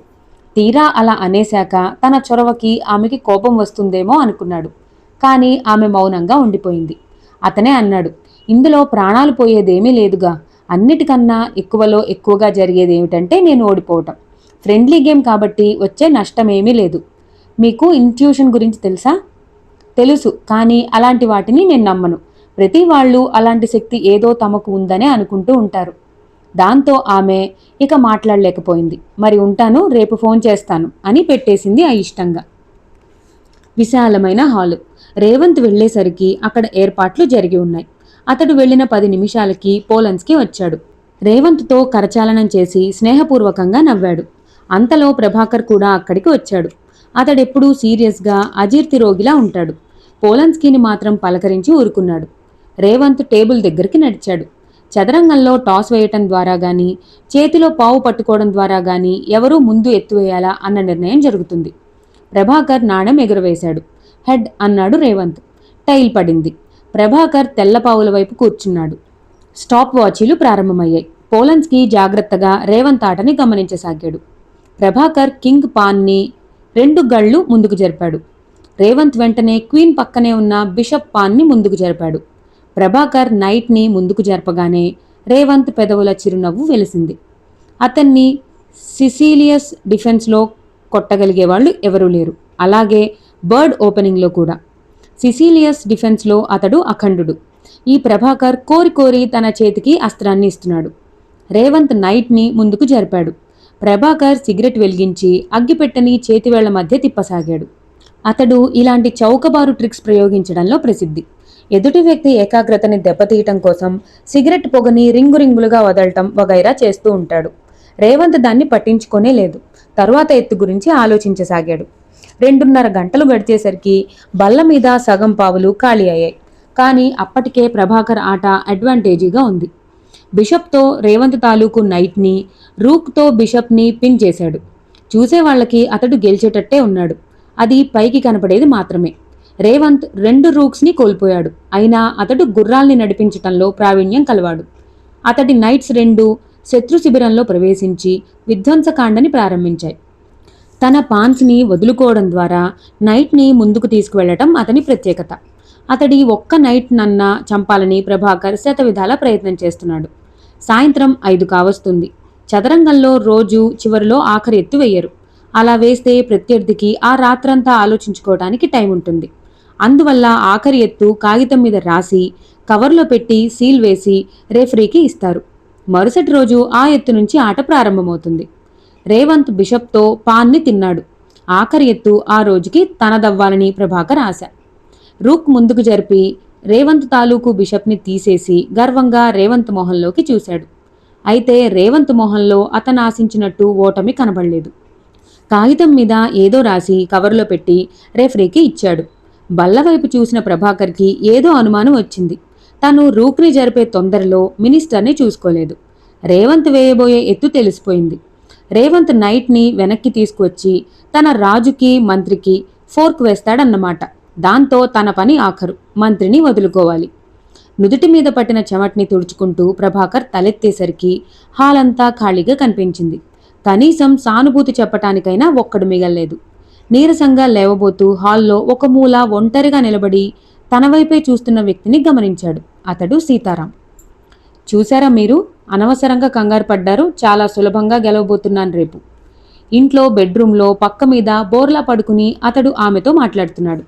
తీరా అలా అనేశాక తన చొరవకి ఆమెకి కోపం వస్తుందేమో అనుకున్నాడు. కానీ ఆమె మౌనంగా ఉండిపోయింది. అతనే అన్నాడు, ఇందులో ప్రాణాలు పోయేదేమీ లేదుగా. అన్నిటికన్నా ఎక్కువలో ఎక్కువగా జరిగేదేమిటంటే నేను ఓడిపోవటం. ఫ్రెండ్లీ గేమ్ కాబట్టి వచ్చే నష్టమేమీ లేదు. మీకు ఇంట్యూషన్ గురించి తెలుసా? తెలుసు, కానీ అలాంటి వాటిని నేను నమ్మను. ప్రతి వాళ్ళు అలాంటి శక్తి ఏదో తమకు ఉందనే అనుకుంటూ ఉంటారు. దాంతో ఆమె ఇక మాట్లాడలేకపోయింది. మరి ఉంటాను, రేపు ఫోన్ చేస్తాను అని పెట్టేసింది అయిష్టంగా. విశాలమైన హాలు. రేవంత్ వెళ్లేసరికి అక్కడ ఏర్పాట్లు జరిగి ఉన్నాయి. అతడు వెళ్లిన 10 నిమిషాలకి పోలన్స్కి వచ్చాడు. రేవంత్తో కరచాలనం చేసి స్నేహపూర్వకంగా నవ్వాడు. అంతలో ప్రభాకర్ కూడా అక్కడికి వచ్చాడు. అతడెప్పుడూ సీరియస్గా అజీర్తి రోగిలా ఉంటాడు. పోలన్స్కీని మాత్రం పలకరించి ఊరుకున్నాడు. రేవంత్ టేబుల్ దగ్గరికి నడిచాడు. చదరంగంలో టాస్ వేయటం ద్వారా గానీ, చేతిలో పావు పట్టుకోవడం ద్వారా గానీ ఎవరూ ముందు ఎత్తువేయాలా అన్న నిర్ణయం జరుగుతుంది. ప్రభాకర్ నాణెం ఎగురవేశాడు. హెడ్ అన్నాడు రేవంత్. టైల్ పడింది. ప్రభాకర్ తెల్లపావుల వైపు కూర్చున్నాడు. స్టాప్ వాచీలు ప్రారంభమయ్యాయి. పోలన్స్కీ జాగ్రత్తగా రేవంత్ ఆటని గమనించసాగాడు. ప్రభాకర్ కింగ్ పాన్ని 2 గళ్ళు ముందుకు జరిపాడు. రేవంత్ వెంటనే క్వీన్ పక్కనే ఉన్న బిషప్ పాన్ని ముందుకు జరిపాడు. ప్రభాకర్ నైట్ని ముందుకు జరపగానే రేవంత్ పెదవుల చిరునవ్వు వెలిసింది. అతన్ని సిసిలియస్ డిఫెన్స్లో కొట్టగలిగేవాళ్లు ఎవరూ లేరు. అలాగే బర్డ్ ఓపెనింగ్లో కూడా. సిసిలియస్ డిఫెన్స్లో అతడు అఖండుడు. ఈ ప్రభాకర్ కోరి కోరి తన చేతికి అస్త్రాన్ని ఇస్తున్నాడు. రేవంత్ నైట్ని ముందుకు జరిపాడు. ప్రభాకర్ సిగరెట్ వెలిగించి అగ్గిపెట్టని చేతివేళ్ల మధ్య తిప్పసాగాడు. అతడు ఇలాంటి చౌకబారు ట్రిక్స్ ప్రయోగించడంలో ప్రసిద్ధి. ఎదుటి వ్యక్తి ఏకాగ్రతని దెబ్బతీయటం కోసం సిగరెట్ పొగని రింగులుగా వదలటం వగైరా చేస్తూ ఉంటాడు. రేవంత్ దాన్ని పట్టించుకోనే లేదు. తరువాత ఎత్తు గురించి ఆలోచించసాగాడు. 2:30 గంటలు గడిచేసరికి బల్ల మీద సగం పావులు ఖాళీ అయ్యాయి. కానీ అప్పటికే ప్రభాకర్ ఆట అడ్వాంటేజీగా ఉంది. బిషప్తో రేవంత్ తాలూకు నైట్ని, రూక్తో బిషప్ని పిన్ చేశాడు. చూసేవాళ్లకి అతడు గెలిచేటట్టే ఉన్నాడు. అది పైకి కనపడేది మాత్రమే. రేవంత్ 2 రూక్స్ని కోల్పోయాడు. అయినా అతడు గుర్రాల్ని నడిపించటంలో ప్రావీణ్యం కలవాడు. అతడి నైట్స్ 2 శత్రు శిబిరంలో ప్రవేశించి విధ్వంసకాండని ప్రారంభించాయి. తన పాన్స్ని వదులుకోవడం ద్వారా నైట్ని ముందుకు తీసుకువెళ్లటం అతని ప్రత్యేకత. అతడి ఒక్క నైట్ నన్నా చంపాలని ప్రభాకర్ శతవిధాలా ప్రయత్నం చేస్తున్నాడు. సాయంత్రం 5 కావస్తుంది. చదరంగంలో రోజు చివరిలో ఆఖరి ఎత్తు వెయ్యరు. అలా వేస్తే ప్రత్యర్థికి ఆ రాత్రంతా ఆలోచించుకోవడానికి టైం ఉంటుంది. అందువల్ల ఆఖరి ఎత్తు కాగితం మీద రాసి కవర్లో పెట్టి సీల్ వేసి రెఫరీకి ఇస్తారు. మరుసటి రోజు ఆ ఎత్తు నుంచి ఆట ప్రారంభమవుతుంది. రేవంత్ బిషప్తో పాన్ని తిన్నాడు. ఆఖరి ఎత్తు ఆ రోజుకి తనదవ్వాలని ప్రభాకర్ ఆశ. రూక్ ముందుకు జరిపి రేవంత్ తాలూకు బిషప్ని తీసేసి గర్వంగా రేవంత్ మొహంలోకి చూశాడు. అయితే రేవంత్ మొహంలో అతను ఆశించినట్టు ఓటమి కనబడలేదు. కాగితం మీద ఏదో రాసి కవర్లో పెట్టి రెఫరీకి ఇచ్చాడు. బల్లవైపు చూసిన ప్రభాకర్కి ఏదో అనుమానం వచ్చింది. తను రూక్ని జరిపే తొందరలో మినిస్టర్ని చూసుకోలేదు. రేవంత్ వేయబోయే ఎత్తు తెలిసిపోయింది. రేవంత్ నైట్ని వెనక్కి తీసుకువచ్చి తన రాజుకి మంత్రికి ఫోర్క్ వేస్తాడన్నమాట. దాంతో తన పని ఆఖరు, మంత్రిని వదులుకోవాలి. నుదుటి మీద పట్టిన చెమట్ని తుడుచుకుంటూ ప్రభాకర్ తలెత్తేసరికి హాల్ అంతా ఖాళీగా కనిపించింది. కనీసం సానుభూతి చెప్పటానికైనా ఒక్కడు మిగల్లేదు. నీరసంగా లేవబోతూ హాల్లో ఒక మూల ఒంటరిగా నిలబడి తన వైపే చూస్తున్న వ్యక్తిని గమనించాడు. అతడు సీతారాం. చూశారా మీరు? అనవసరంగా కంగారు పడ్డారు. చాలా సులభంగా గెలవబోతున్నాను రేపు. ఇంట్లో బెడ్రూమ్లో పక్క మీద బోర్లా పడుకుని అతడు ఆమెతో మాట్లాడుతున్నాడు.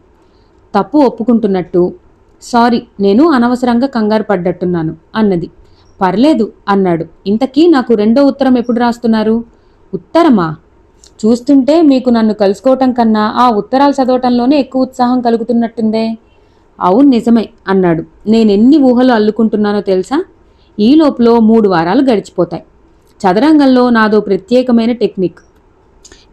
తప్పు ఒప్పుకుంటున్నట్టు, సారీ, నేను అనవసరంగా కంగారు పడ్డట్టున్నాను అన్నది. పర్లేదు అన్నాడు. ఇంతకీ నాకు రెండో ఉత్తరం ఎప్పుడు రాస్తున్నారు? ఉత్తరమా? చూస్తుంటే మీకు నన్ను కలుసుకోవటం కన్నా ఆ ఉత్తరాలు చదవటంలోనే ఎక్కువ ఉత్సాహం కలుగుతున్నట్టుందే. అవును, నిజమే అన్నాడు. నేనెన్ని ఊహలు అల్లుకుంటున్నానో తెలుసా? ఈ లోపల 3 వారాలు గడిచిపోతాయి. చదరంగంలో నాదో ప్రత్యేకమైన టెక్నిక్.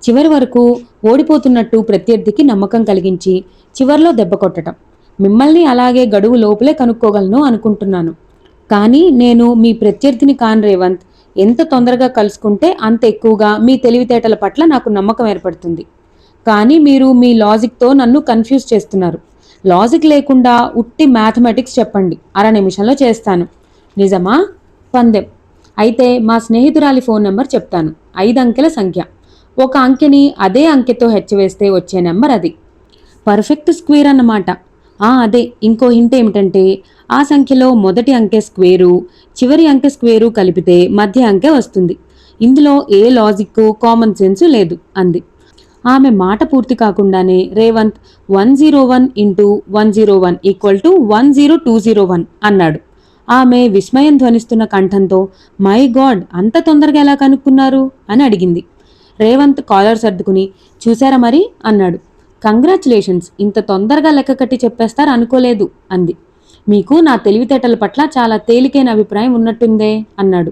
చివరి వరకు ఓడిపోతున్నట్టు ప్రత్యర్థికి నమ్మకం కలిగించి చివర్లో దెబ్బ కొట్టడం. మిమ్మల్ని అలాగే గడువు లోపలే కనుక్కోగలను అనుకుంటున్నాను. కానీ నేను మీ ప్రత్యర్థిని కాన్ రేవంత్. ఎంత తొందరగా కలుసుకుంటే అంత ఎక్కువగా మీ తెలివితేటల పట్ల నాకు నమ్మకం ఏర్పడుతుంది. కానీ మీరు మీ లాజిక్తో నన్ను కన్ఫ్యూజ్ చేస్తున్నారు. లాజిక్ లేకుండా ఉట్టి మ్యాథమెటిక్స్ చెప్పండి, 1/2 నిమిషంలో చేస్తాను. నిజమా? పందెం. అయితే మా స్నేహితురాలి ఫోన్ నెంబర్ చెప్తాను. 5 అంకెల సంఖ్య. ఒక అంకెని అదే అంకెతో హెచ్చవేస్తే వచ్చే నెంబర్ అది. పర్ఫెక్ట్ స్క్వేర్ అన్నమాట. అదే. ఇంకో హింట్ ఏమిటంటే ఆ సంఖ్యలో మొదటి అంకె స్క్వేరు, చివరి అంకె స్క్వేరు కలిపితే మధ్య అంకె వస్తుంది. ఇందులో ఏ లాజిక్, కామన్ సెన్స్ లేదు అంది. ఆమె మాట పూర్తి కాకుండానే రేవంత్ 101 × 101 = 10201 అన్నాడు. ఆమె విస్మయం ధ్వనిస్తున్న కంఠంతో, మై గాడ్, అంత తొందరగా ఎలా కనుక్కున్నారు అని అడిగింది. రేవంత్ కాలర్ సర్దుకుని, చూశారా మరి అన్నాడు. కంగ్రాచులేషన్స్, ఇంత తొందరగా లెక్క కట్టి చెప్పేస్తారు అనుకోలేదు అంది. మీకు నా తెలివితేటల పట్ల చాలా తేలికైన అభిప్రాయం ఉన్నట్టుందే అన్నాడు.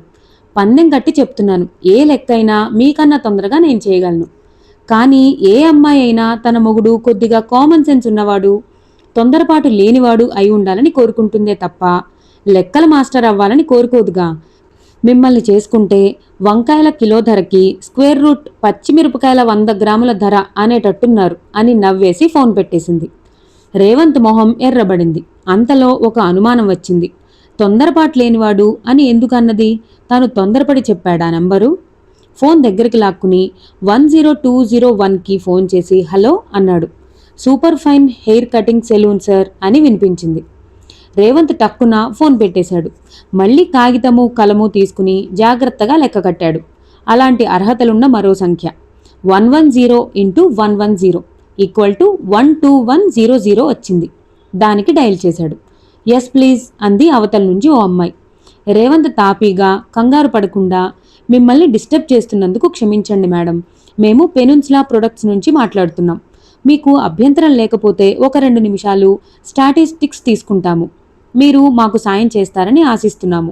పందెం కట్టి చెప్తున్నాను, ఏ లెక్కైనా మీకన్నా తొందరగా నేను చేయగలను. కానీ ఏ అమ్మాయి అయినా తన మొగుడు కొద్దిగా కామన్ సెన్స్ ఉన్నవాడు, తొందరపాటు లేనివాడు అయి ఉండాలని కోరుకుంటుందే తప్ప లెక్కల మాస్టర్ అవ్వాలని కోరుకోదుగా. మిమ్మల్ని చేసుకుంటే వంకాయల కిలో ధరకి స్క్వేర్ రూట్ పచ్చిమిరపకాయల 100 గ్రాముల ధర అనేటట్టున్నారు అని నవ్వేసి ఫోన్ పెట్టేసింది. రేవంత్ మొహం ఎర్రబడింది. అంతలో ఒక అనుమానం వచ్చింది. తొందరపాటు లేనివాడు అని ఎందుకన్నది? తాను తొందరపడి చెప్పాడా నెంబరు? ఫోన్ దగ్గరికి లాక్కుని 10201కి ఫోన్ చేసి హలో అన్నాడు. Super fine hair cutting salon sir అని వినిపించింది. రేవంత్ టక్కున ఫోన్ పెట్టేశాడు. మళ్ళీ కాగితము కలము తీసుకుని జాగ్రత్తగా లెక్క కట్టాడు. అలాంటి అర్హతలున్న మరో సంఖ్య 110 × 110 = 12100 వచ్చింది. దానికి డయల్ చేశాడు. ఎస్ ప్లీజ్ అంది అవతల నుంచి ఓ అమ్మాయి. రేవంత్ తాపీగా, కంగారు పడకుండా, మిమ్మల్ని డిస్టర్బ్ చేస్తున్నందుకు క్షమించండి మేడం. మేము పెనున్సులా ప్రొడక్ట్స్ నుంచి మాట్లాడుతున్నాం. మీకు అభ్యంతరం లేకపోతే ఒక 2 నిమిషాలు స్టాటిస్టిక్స్ తీసుకుంటాము. మీరు మాకు సాయం చేస్తారని ఆశిస్తున్నాము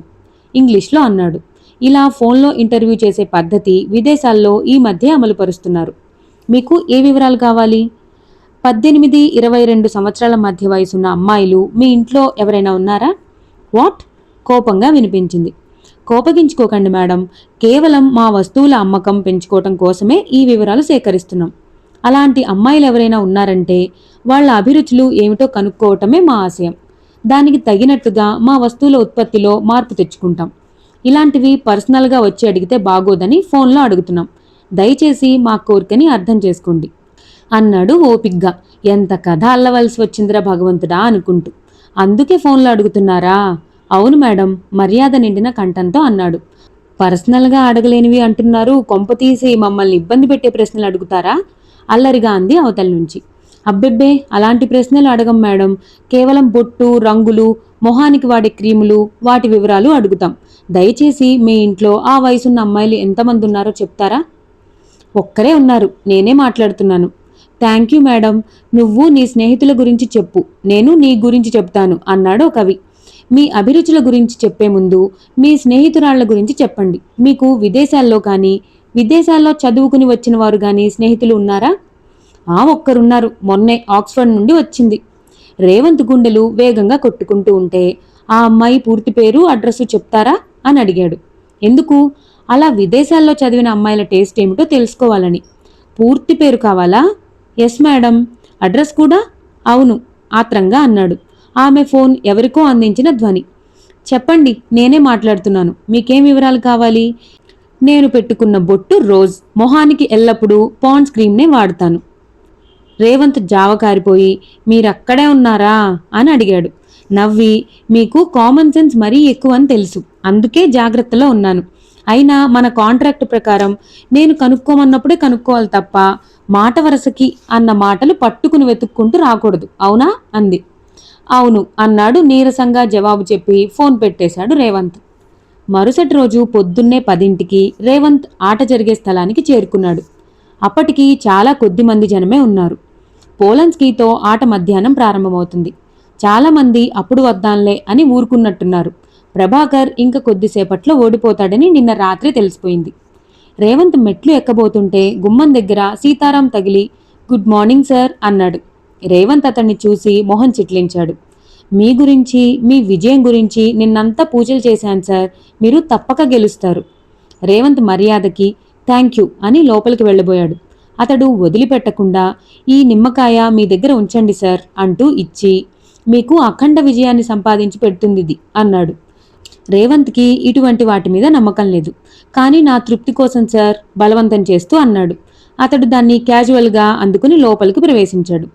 ఇంగ్లీష్లో అన్నాడు. ఇలా ఫోన్లో ఇంటర్వ్యూ చేసే పద్ధతి విదేశాల్లో ఈ మధ్య అమలుపరుస్తున్నారు. మీకు ఏ వివరాలు కావాలి? 18-22 సంవత్సరాల మధ్య వయసున్న అమ్మాయిలు మీ ఇంట్లో ఎవరైనా ఉన్నారా? వాట్? కోపంగా వినిపించింది. కోపగించుకోకండి మేడం, కేవలం మా వస్తువుల అమ్మకం పెంచుకోవటం కోసమే ఈ వివరాలు సేకరిస్తున్నాం. అలాంటి అమ్మాయిలు ఎవరైనా ఉన్నారంటే వాళ్ళ అభిరుచులు ఏమిటో కనుక్కోవటమే మా ఆశయం. దానికి తగినట్టుగా మా వస్తువుల ఉత్పత్తిలో మార్పు తెచ్చుకుంటాం. ఇలాంటివి పర్సనల్గా వచ్చి అడిగితే బాగోదని ఫోన్లో అడుగుతున్నాం. దయచేసి మా కోరికని అర్థం చేసుకోండి అన్నాడు ఓపిగ్గా. ఎంత కథ అల్లవలసి వచ్చిందిరా భగవంతుడా అనుకుంటూ. అందుకే ఫోన్లో అడుగుతున్నారా? అవును మేడం, మర్యాద నిండిన కంఠంతో అన్నాడు. పర్సనల్గా అడగలేనివి అంటున్నారు, కొంపతీసి మమ్మల్ని ఇబ్బంది పెట్టే ప్రశ్నలు అడుగుతారా? అల్లరిగా అంది అవతల నుంచి. అబ్బెబ్బే, అలాంటి ప్రశ్నలు అడగం మేడం. కేవలం బొట్టు, రంగులు, మొహానికి వాడే క్రీములు, వాటి వివరాలు అడుగుతాం. దయచేసి మీ ఇంట్లో ఆ వయసున్న అమ్మాయిలు ఎంతమంది ఉన్నారో చెప్తారా? ఒక్కరే ఉన్నారు, నేనే మాట్లాడుతున్నాను. Thank you madam. నువ్వు నీ స్నేహితుల గురించి చెప్పు, నేను నీ గురించి చెప్తాను అన్నాడు కవి. మీ అభిరుచుల గురించి చెప్పే ముందు మీ స్నేహితురాళ్ల గురించి చెప్పండి. మీకు విదేశాల్లో కానీ విదేశాల్లో చదువుకుని వచ్చిన వారు కానీ స్నేహితులు ఉన్నారా? ఒక్కరున్నారు, మొన్నే ఆక్స్ఫర్డ్ నుండి వచ్చింది. రేవంత్ గుండెలు వేగంగా కొట్టుకుంటూ ఉంటే, ఆ అమ్మాయి పూర్తి పేరు, అడ్రస్సు చెప్తారా అని అడిగాడు. ఎందుకు? అలా విదేశాల్లో చదివిన అమ్మాయిల టేస్ట్ ఏమిటో తెలుసుకోవాలని. పూర్తి పేరు కావాలా? Yes madam. అడ్రస్ కూడా? అవును, ఆత్రంగా అన్నాడు. ఆమె ఫోన్ ఎవరికో అందించిన ధ్వని. చెప్పండి, నేనే మాట్లాడుతున్నాను. మీకేం వివరాలు కావాలి? నేను పెట్టుకున్న బొట్టు రోజ్, మొహానికి ఎల్లప్పుడూ పాండ్స్ క్రీమ్నే వాడతాను. రేవంత్ జావకారిపోయి, మీరక్కడే ఉన్నారా అని అడిగాడు. నవ్వి, మీకు కామన్ సెన్స్ మరీ ఎక్కువ అని తెలుసు, అందుకే జాగ్రత్తలో ఉన్నాను. అయినా మన కాంట్రాక్ట్ ప్రకారం నేను కనుక్కోమన్నప్పుడే కనుక్కోవాలి తప్ప మాట వరసకి అన్న మాటలు పట్టుకుని వెతుక్కుంటూ రాకూడదు, అవునా అంది. అవును అన్నాడు నీరసంగా జవాబు చెప్పి ఫోన్ పెట్టేశాడు రేవంత్. మరుసటి రోజు పొద్దున్నే 10ంటికి రేవంత్ ఆట జరిగే స్థలానికి చేరుకున్నాడు. అప్పటికి చాలా కొద్ది మంది జనమే ఉన్నారు. పోలన్స్కీతో ఆట మధ్యాహ్నం ప్రారంభమవుతుంది. చాలామంది అప్పుడు వద్దాంలే అని ఊరుకున్నట్టున్నారు. ప్రభాకర్ ఇంక కొద్దిసేపట్లో ఓడిపోతాడని నిన్న రాత్రి తెలిసిపోయింది. రేవంత్ మెట్లు ఎక్కబోతుంటే గుమ్మం దగ్గర సీతారాం తగిలి, గుడ్ మార్నింగ్ సార్ అన్నాడు. రేవంత్ అతన్ని చూసి మొహం చిట్లించాడు. మీ గురించి, మీ విజయం గురించి నిన్నంతా పూజలు చేశాను సార్, మీరు తప్పక గెలుస్తారు. రేవంత్ మర్యాదకి థ్యాంక్ యూ అని లోపలికి వెళ్ళబోయాడు. అతడు వదిలిపెట్టకుండా, ఈ నిమ్మకాయ మీ దగ్గర ఉంచండి సార్ అంటూ ఇచ్చి, మీకు అఖండ విజయాన్ని సంపాదించి పెడుతుందిది అన్నాడు. రేవంత్కి ఇటువంటి వాటి మీద నమ్మకం లేదు. కానీ నా తృప్తి కోసం సార్ బలవంతం చేస్తూ అన్నాడు. అతడు దాన్ని క్యాజువల్గా అందుకుని లోపలికి ప్రవేశించాడు.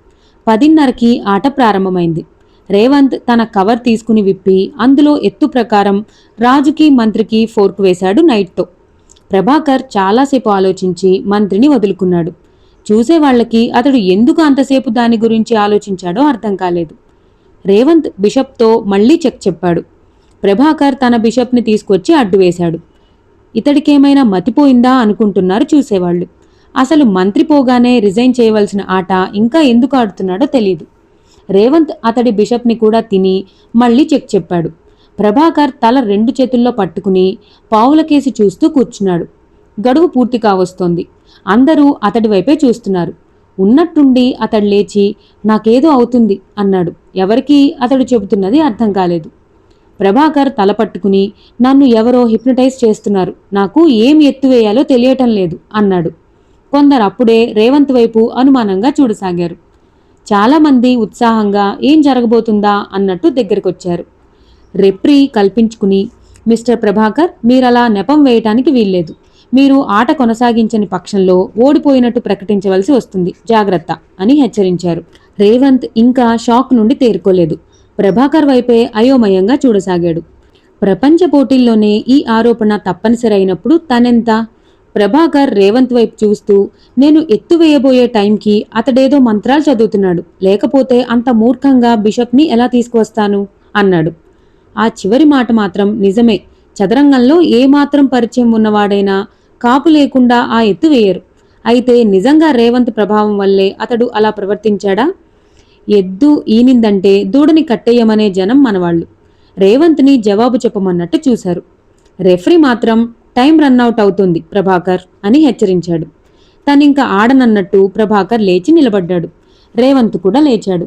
10:30కి ఆట ప్రారంభమైంది. రేవంత్ తన కవర్ తీసుకుని విప్పి అందులో ఎత్తు ప్రకారం రాజుకి మంత్రికి ఫోర్క్ వేశాడు నైట్తో. ప్రభాకర్ చాలాసేపు ఆలోచించి మంత్రిని వదులుకున్నాడు. చూసేవాళ్లకి అతడు ఎందుకు అంతసేపు దాని గురించి ఆలోచించాడో అర్థం కాలేదు. రేవంత్ బిషప్తో మళ్లీ చెక్ చెప్పాడు. ప్రభాకర్ తన బిషప్ని తీసుకొచ్చి అడ్డువేశాడు. ఇతడికేమైనా మతిపోయిందా అనుకుంటున్నారు చూసేవాళ్లు. అసలు మంత్రి పోగానే రిజైన్ చేయవలసిన ఆట ఇంకా ఎందుకు ఆడుతున్నాడో తెలీదు. రేవంత్ అతడి బిషప్ని కూడా తిని మళ్లీ చెక్ చెప్పాడు. ప్రభాకర్ తల 2 చేతుల్లో పట్టుకుని పావులకేసి చూస్తూ కూర్చున్నాడు. గడువు పూర్తి కావస్తోంది. అందరూ అతడి వైపే చూస్తున్నారు. ఉన్నట్టుండి అతడు లేచి, నాకేదో అవుతుంది అన్నాడు. ఎవరికీ అతడు చెబుతున్నది అర్థం కాలేదు. ప్రభాకర్ తల పట్టుకుని, నన్ను ఎవరో హిప్నటైజ్ చేస్తున్నారు, నాకు ఏం ఎత్తువేయాలో తెలియటం లేదు అన్నాడు. కొందరు అప్పుడే రేవంత్ వైపు అనుమానంగా చూడసాగారు. చాలామంది ఉత్సాహంగా ఏం జరగబోతుందా అన్నట్టు దగ్గరకొచ్చారు. రెఫ్రీ కల్పించుకుని, మిస్టర్ ప్రభాకర్, మీరలా నెపం వేయటానికి వీల్లేదు. మీరు ఆట కొనసాగించని పక్షంలో ఓడిపోయినట్టు ప్రకటించవలసి వస్తుంది, జాగ్రత్త అని హెచ్చరించారు. రేవంత్ ఇంకా షాక్ నుండి తేరుకోలేదు. ప్రభాకర్ వైపే అయోమయంగా చూడసాగాడు. ప్రపంచ పోటీల్లోనే ఈ ఆరోపణ తప్పనిసరి అయినప్పుడు తనెంత? ప్రభాకర్ రేవంత్ వైపు చూస్తూ, నేను ఎత్తువేయబోయే టైంకి అతడేదో మంత్రాలు చదువుతున్నాడు, లేకపోతే అంత మూర్ఖంగా బిషప్ని ఎలా తీసుకువస్తాను అన్నాడు. ఆ చివరి మాట మాత్రం నిజమే. చదరంగంలో ఏమాత్రం పరిచయం ఉన్నవాడైనా కాపు లేకుండా ఆ ఎత్తు వేయరు. అయితే నిజంగా రేవంత్ ప్రభావం వల్లే అతడు అలా ప్రవర్తించాడా? ఎద్దు ఈనిందంటే దూడని కట్టేయమనే జనం మనవాళ్లు. రేవంత్ని జవాబు చెప్పమన్నట్టు చూశారు. రెఫరీ మాత్రం టైం రన్అవుట్ అవుతుంది ప్రభాకర్ అని హెచ్చరించాడు. తనింక ఆడనన్నట్టు ప్రభాకర్ లేచి నిలబడ్డాడు. రేవంత్ కూడా లేచాడు.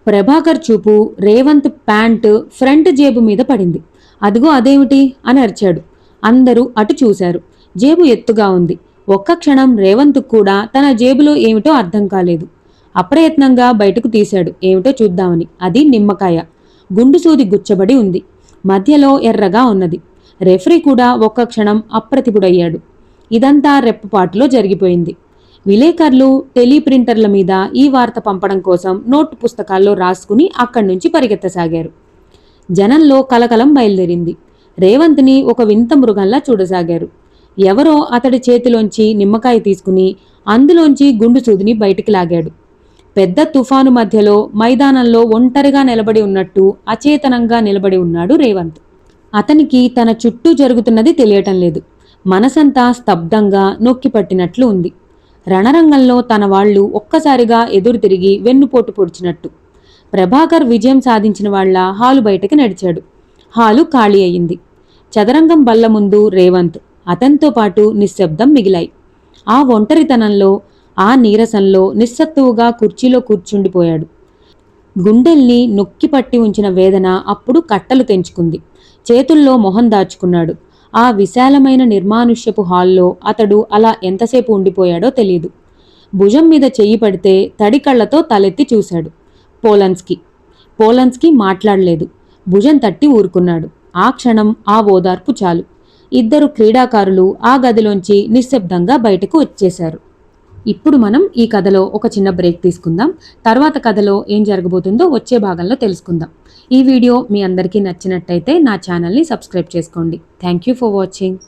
ప్రభాకర్ చూపు రేవంత్ ప్యాంటు ఫ్రంట్ జేబు మీద పడింది. అదిగో అదేమిటి అని అరిచాడు. అందరూ అటు చూశారు. జేబు ఎత్తుగా ఉంది. ఒక్క క్షణం రేవంత్ కూడా తన జేబులో ఏమిటో అర్థం కాలేదు. అప్రయత్నంగా బయటకు తీశాడు, ఏమిటో చూద్దామని. అది నిమ్మకాయ. గుండు సూది గుచ్చబడి ఉంది. మధ్యలో ఎర్రగా ఉన్నది. రెఫరీ కూడా ఒక్క క్షణం అప్రతిభుడయ్యాడు. ఇదంతా రెప్పపాటులో జరిగిపోయింది. విలేకరులు టెలిప్రింటర్ల మీద ఈ వార్త పంపడం కోసం నోటు పుస్తకాల్లో రాసుకుని అక్కడి నుంచి పరిగెత్తసాగారు. జనంలో కలకలం బయలుదేరింది. రేవంత్ని ఒక వింత మృగంలా చూడసాగారు. ఎవరో అతడి చేతిలోంచి నిమ్మకాయ తీసుకుని అందులోంచి గుండు సూదిని బయటికి లాగాడు. పెద్ద తుఫాను మధ్యలో మైదానంలో ఒంటరిగా నిలబడి ఉన్నట్టు అచేతనంగా నిలబడి ఉన్నాడు రేవంత్. అతనికి తన చుట్టూ జరుగుతున్నది తెలియటం లేదు. మనసంతా స్తబ్దంగా నొక్కిపట్టినట్లు ఉంది. రణరంగంలో తన వాళ్లు ఒక్కసారిగా ఎదురు తిరిగి వెన్నుపోటు పొడిచినట్టు. ప్రభాకర్ విజయం సాధించిన వాళ్ల హాలు బయటకి నడిచాడు. హాలు ఖాళీ అయింది. చదరంగం బల్ల ముందు రేవంత్, అతనితో పాటు నిశ్శబ్దం మిగిలాయి. ఆ ఒంటరితనంలో, ఆ నీరసంలో నిస్సత్తువుగా కుర్చీలో కూర్చుండిపోయాడు. గుండెల్ని నొక్కిపట్టి ఉంచిన వేదన అప్పుడు కట్టలు తెంచుకుంది. చేతుల్లో మొహం దాచుకున్నాడు. ఆ విశాలమైన నిర్మానుష్యపు హాల్లో అతడు అలా ఎంతసేపు ఉండిపోయాడో తెలియదు. భుజం మీద చెయ్యి పడితే తడి కళ్లతో తలెత్తి చూశాడు. పోలన్స్కి మాట్లాడలేదు. భుజం తట్టి ఊరుకున్నాడు. ఆ క్షణం ఆ ఓదార్పు చాలు. ఇద్దరు క్రీడాకారులు ఆ గదిలోంచి నిశ్శబ్దంగా బయటకు వచ్చేశారు. ఇప్పుడు మనం ఈ కథలో ఒక చిన్న బ్రేక్ తీసుకుందాం. తర్వాత కథలో ఏం జరగబోతుందో వచ్చే భాగంలో తెలుసుకుందాం. ఈ వీడియో మీ అందరికీ నచ్చినట్టయితే నా ఛానల్ని సబ్స్క్రైబ్ చేసుకోండి. Thank you for watching.